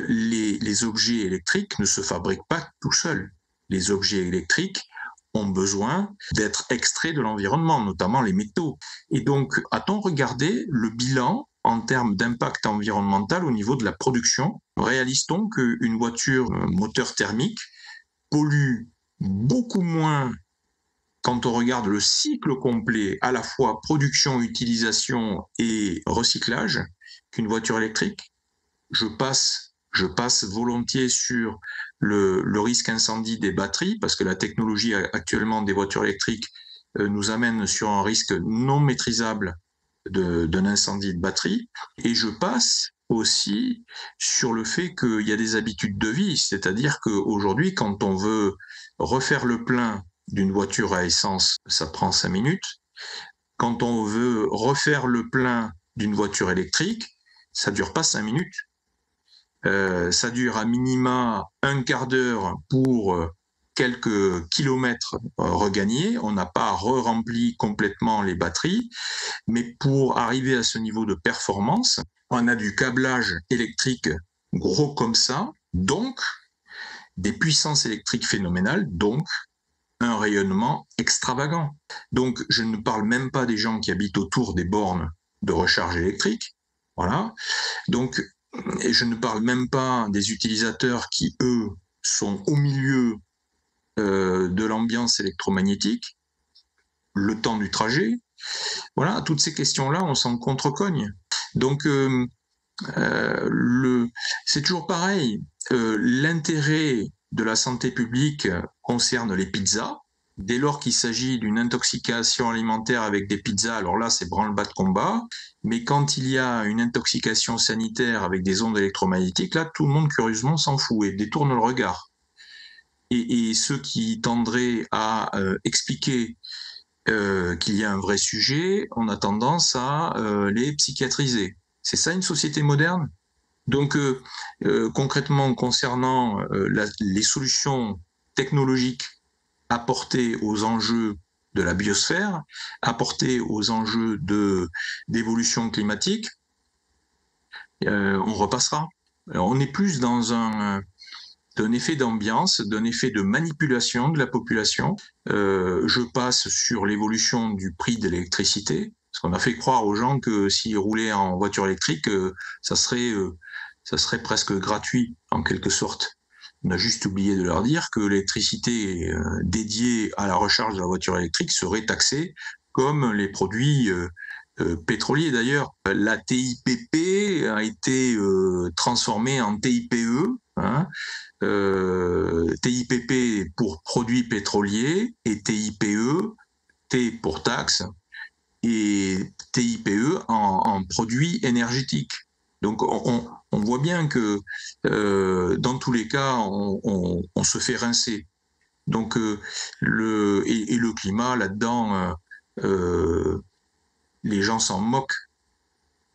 les objets électriques ne se fabriquent pas tout seuls. Les objets électriques ont besoin d'être extraits de l'environnement, notamment les métaux. Et donc, a-t-on regardé le bilan en termes d'impact environnemental au niveau de la production? Réalise-t-on qu'une voiture moteur thermique pollue beaucoup moins quand on regarde le cycle complet, à la fois production, utilisation et recyclage, qu'une voiture électrique? Je passe volontiers sur le risque incendie des batteries, parce que la technologie actuellement des voitures électriques nous amène sur un risque non maîtrisable d'un incendie de batterie. Et je passe aussi sur le fait qu'il y a des habitudes de vie, c'est-à-dire qu'aujourd'hui, quand on veut refaire le plein d'une voiture à essence, ça prend 5 minutes. Quand on veut refaire le plein d'une voiture électrique, ça dure pas 5 minutes. Ça dure à minima un quart d'heure pour quelques kilomètres regagnés. On n'a pas re-rempli complètement les batteries, mais pour arriver à ce niveau de performance, on a du câblage électrique gros comme ça, donc des puissances électriques phénoménales, donc un rayonnement extravagant. Donc je ne parle même pas des gens qui habitent autour des bornes de recharge électrique. Voilà. Donc, et je ne parle même pas des utilisateurs qui, eux, sont au milieu de l'ambiance électromagnétique, le temps du trajet. Voilà, toutes ces questions-là, on s'en contrecogne. Donc, c'est toujours pareil. L'intérêt de la santé publique concerne les pizzas. Dès lors qu'il s'agit d'une intoxication alimentaire avec des pizzas, alors là, c'est branle-bas de combat. Mais quand il y a une intoxication sanitaire avec des ondes électromagnétiques, là, tout le monde, curieusement, s'en fout et détourne le regard. Et ceux qui tendraient à expliquer qu'il y a un vrai sujet, on a tendance à les psychiatriser. C'est ça une société moderne? Donc, concrètement, concernant les solutions technologiques apportées aux enjeux de la biosphère, apportées aux enjeux d'évolution climatique, on repassera. Alors, on est plus dans un effet d'ambiance, d'un effet de manipulation de la population. Je passe sur l'évolution du prix de l'électricité, parce qu'on a fait croire aux gens que s'ils roulaient en voiture électrique, ça serait presque gratuit, en quelque sorte. On a juste oublié de leur dire que l'électricité dédiée à la recharge de la voiture électrique serait taxée comme les produits pétroliers. D'ailleurs, la TIPP a été transformée en TIPE, TIPP pour produits pétroliers et TIPE, T pour taxe, et TIPE en produits énergétiques. Donc on voit bien que dans tous les cas, on se fait rincer. Donc le climat là-dedans, les gens s'en moquent.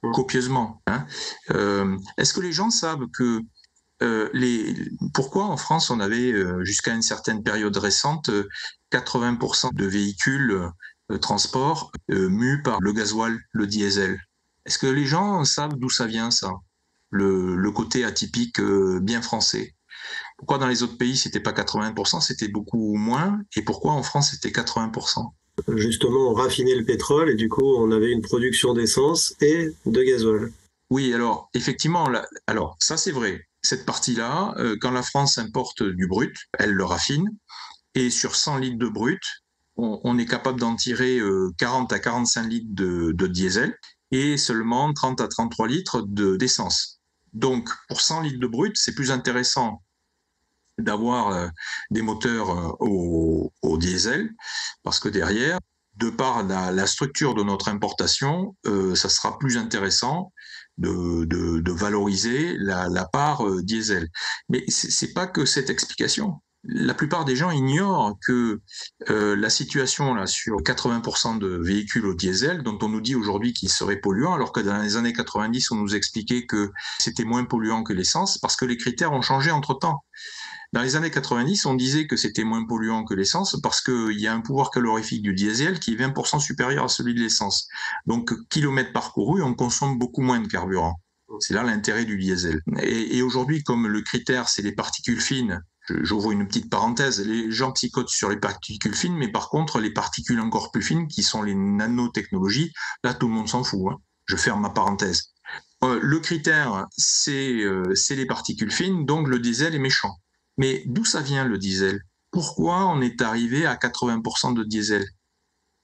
copieusement. Hein. Est-ce que les gens savent que pourquoi en France on avait jusqu'à une certaine période récente 80% de véhicules transport mus par le gasoil, le diesel? Est-ce que les gens savent d'où ça vient ça? Le côté atypique bien français. Pourquoi dans les autres pays c'était pas 80%, c'était beaucoup moins, et pourquoi en France c'était 80%? Justement, on raffinait le pétrole et du coup, on avait une production d'essence et de gasoil. Oui, alors effectivement, alors ça c'est vrai. Cette partie-là, quand la France importe du brut, elle le raffine, et sur 100 litres de brut, on est capable d'en tirer 40 à 45 litres de diesel et seulement 30 à 33 litres d'essence. Donc pour 100 litres de brut, c'est plus intéressant d'avoir des moteurs au diesel, parce que derrière, de par la structure de notre importation, ça sera plus intéressant de valoriser la part diesel. Mais c'est pas que cette explication. La plupart des gens ignorent que la situation là sur 80% de véhicules au diesel, dont on nous dit aujourd'hui qu'ils seraient polluants, alors que dans les années 90, on nous expliquait que c'était moins polluant que l'essence, parce que les critères ont changé entre-temps. Dans les années 90, on disait que c'était moins polluant que l'essence parce qu'il y a un pouvoir calorifique du diesel qui est 20% supérieur à celui de l'essence. Donc, kilomètres parcourus, on consomme beaucoup moins de carburant. C'est là l'intérêt du diesel. Et aujourd'hui, comme le critère, c'est les particules fines, j'ouvre une petite parenthèse, les gens psychotent sur les particules fines, mais par contre, les particules encore plus fines, qui sont les nanotechnologies, là, tout le monde s'en fout. Hein. Je ferme ma parenthèse. Le critère, c'est les particules fines, donc le diesel est méchant. Mais d'où ça vient le diesel? Pourquoi on est arrivé à 80% de diesel?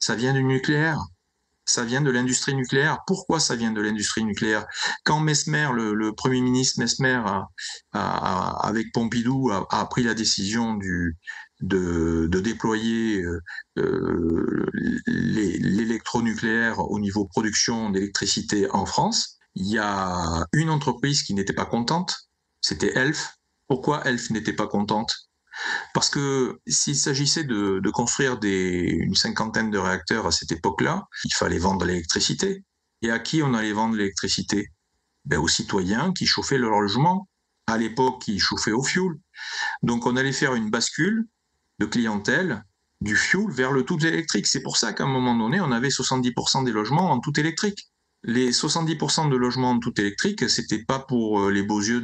Ça vient du nucléaire? Ça vient de l'industrie nucléaire? Pourquoi ça vient de l'industrie nucléaire? Quand Mesmer, le Premier ministre Mesmer, avec Pompidou, a pris la décision de déployer l'électronucléaire au niveau production d'électricité en France, il y a une entreprise qui n'était pas contente, c'était Elf. Pourquoi Elf n'était pas contente? Parce que s'il s'agissait de construire une cinquantaine de réacteurs à cette époque-là, il fallait vendre l'électricité. Et à qui on allait vendre l'électricité? Ben, aux citoyens qui chauffaient leur logement. À l'époque, ils chauffaient au fioul. Donc on allait faire une bascule de clientèle du fioul vers le tout électrique. C'est pour ça qu'à un moment donné, on avait 70% des logements en tout électrique. Les 70% de logements en tout électrique, c'était pas pour les beaux yeux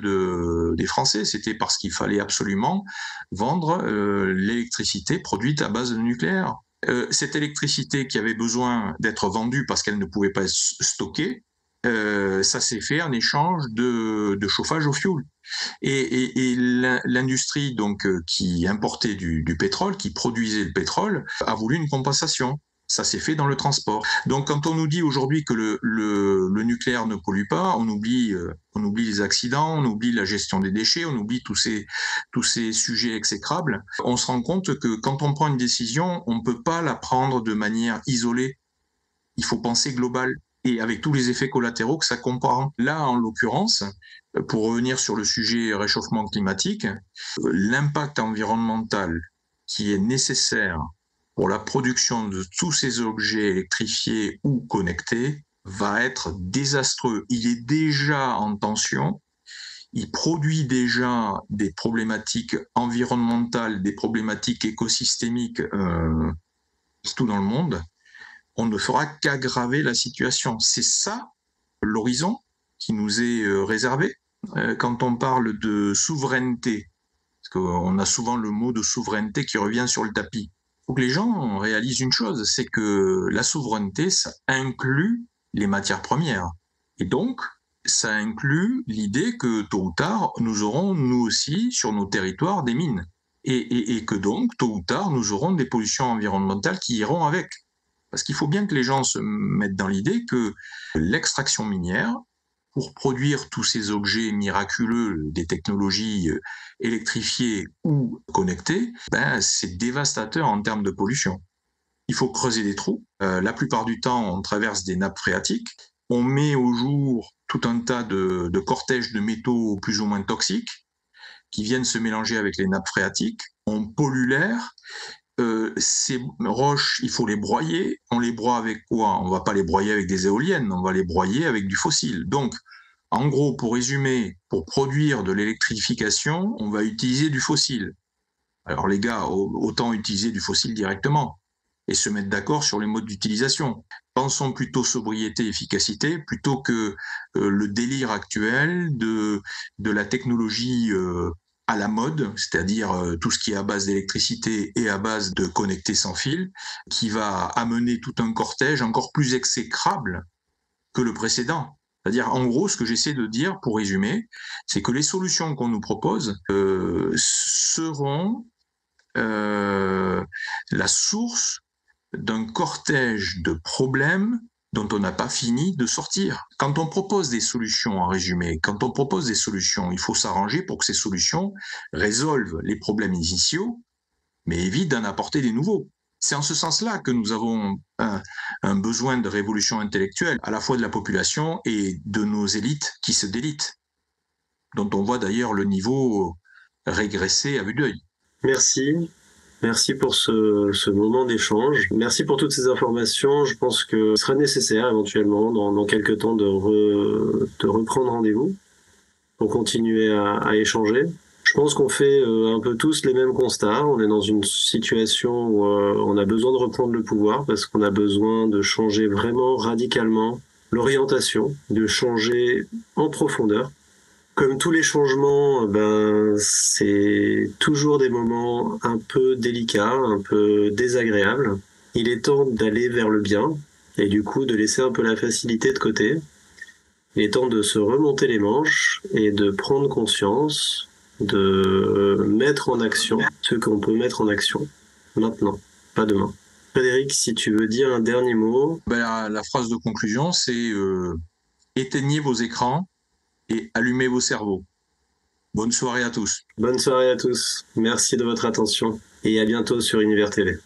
des Français, c'était parce qu'il fallait absolument vendre l'électricité produite à base de nucléaire. Cette électricité qui avait besoin d'être vendue parce qu'elle ne pouvait pas être stockée, ça s'est fait en échange de chauffage au fioul. Et l'industrie donc qui importait du pétrole, qui produisait le pétrole, a voulu une compensation. Ça s'est fait dans le transport. Donc, quand on nous dit aujourd'hui que le nucléaire ne pollue pas, on oublie les accidents, on oublie la gestion des déchets, on oublie tous ces sujets exécrables. On se rend compte que quand on prend une décision, on ne peut pas la prendre de manière isolée. Il faut penser global et avec tous les effets collatéraux que ça comprend. Là, en l'occurrence, pour revenir sur le sujet réchauffement climatique, l'impact environnemental qui est nécessaire pour la production de tous ces objets électrifiés ou connectés va être désastreux. Il est déjà en tension, il produit déjà des problématiques environnementales, des problématiques écosystémiques partout dans le monde. On ne fera qu'aggraver la situation. C'est ça l'horizon qui nous est réservé. Quand on parle de souveraineté, parce qu'on a souvent le mot de souveraineté qui revient sur le tapis, il faut que les gens réalisent une chose, c'est que la souveraineté, ça inclut les matières premières. Et donc, ça inclut l'idée que tôt ou tard, nous aurons, nous aussi, sur nos territoires, des mines. Et que donc, tôt ou tard, nous aurons des pollutions environnementales qui iront avec. Parce qu'il faut bien que les gens se mettent dans l'idée que l'extraction minière, pour produire tous ces objets miraculeux, des technologies électrifiées ou connectées, c'est dévastateur en termes de pollution. Il faut creuser des trous. La plupart du temps, on traverse des nappes phréatiques. On met au jour tout un tas de cortèges de métaux plus ou moins toxiques qui viennent se mélanger avec les nappes phréatiques. On pollue l'air. ces roches, il faut les broyer. On les broie avec quoi? On ne va pas les broyer avec des éoliennes, on va les broyer avec du fossile. Donc, en gros, pour résumer, pour produire de l'électrification, on va utiliser du fossile. Alors les gars, autant utiliser du fossile directement et se mettre d'accord sur les modes d'utilisation. Pensons plutôt sobriété, efficacité, plutôt que le délire actuel de la technologie à la mode, c'est-à-dire tout ce qui est à base d'électricité et à base de connectés sans fil, qui va amener tout un cortège encore plus exécrable que le précédent. C'est-à-dire, en gros, ce que j'essaie de dire, pour résumer, c'est que les solutions qu'on nous propose seront la source d'un cortège de problèmes dont on n'a pas fini de sortir. Quand on propose des solutions, en résumé, quand on propose des solutions, il faut s'arranger pour que ces solutions résolvent les problèmes initiaux, mais évitent d'en apporter des nouveaux. C'est en ce sens-là que nous avons un besoin de révolution intellectuelle, à la fois de la population et de nos élites qui se délitent, dont on voit d'ailleurs le niveau régresser à vue d'œil. Merci. Merci pour ce moment d'échange. Merci pour toutes ces informations. Je pense que ce sera nécessaire éventuellement dans quelques temps de reprendre rendez-vous pour continuer à échanger. Je pense qu'on fait un peu tous les mêmes constats. On est dans une situation où on a besoin de reprendre le pouvoir parce qu'on a besoin de changer vraiment radicalement l'orientation, de changer en profondeur. Comme tous les changements, c'est toujours des moments un peu délicats, un peu désagréables. Il est temps d'aller vers le bien et du coup de laisser un peu la facilité de côté. Il est temps de se remonter les manches et de prendre conscience, de mettre en action ce qu'on peut mettre en action maintenant, pas demain. Frédéric, si tu veux dire un dernier mot. La phrase de conclusion, c'est éteignez vos écrans et allumez vos cerveaux. Bonne soirée à tous. Bonne soirée à tous. Merci de votre attention et à bientôt sur Univers TV.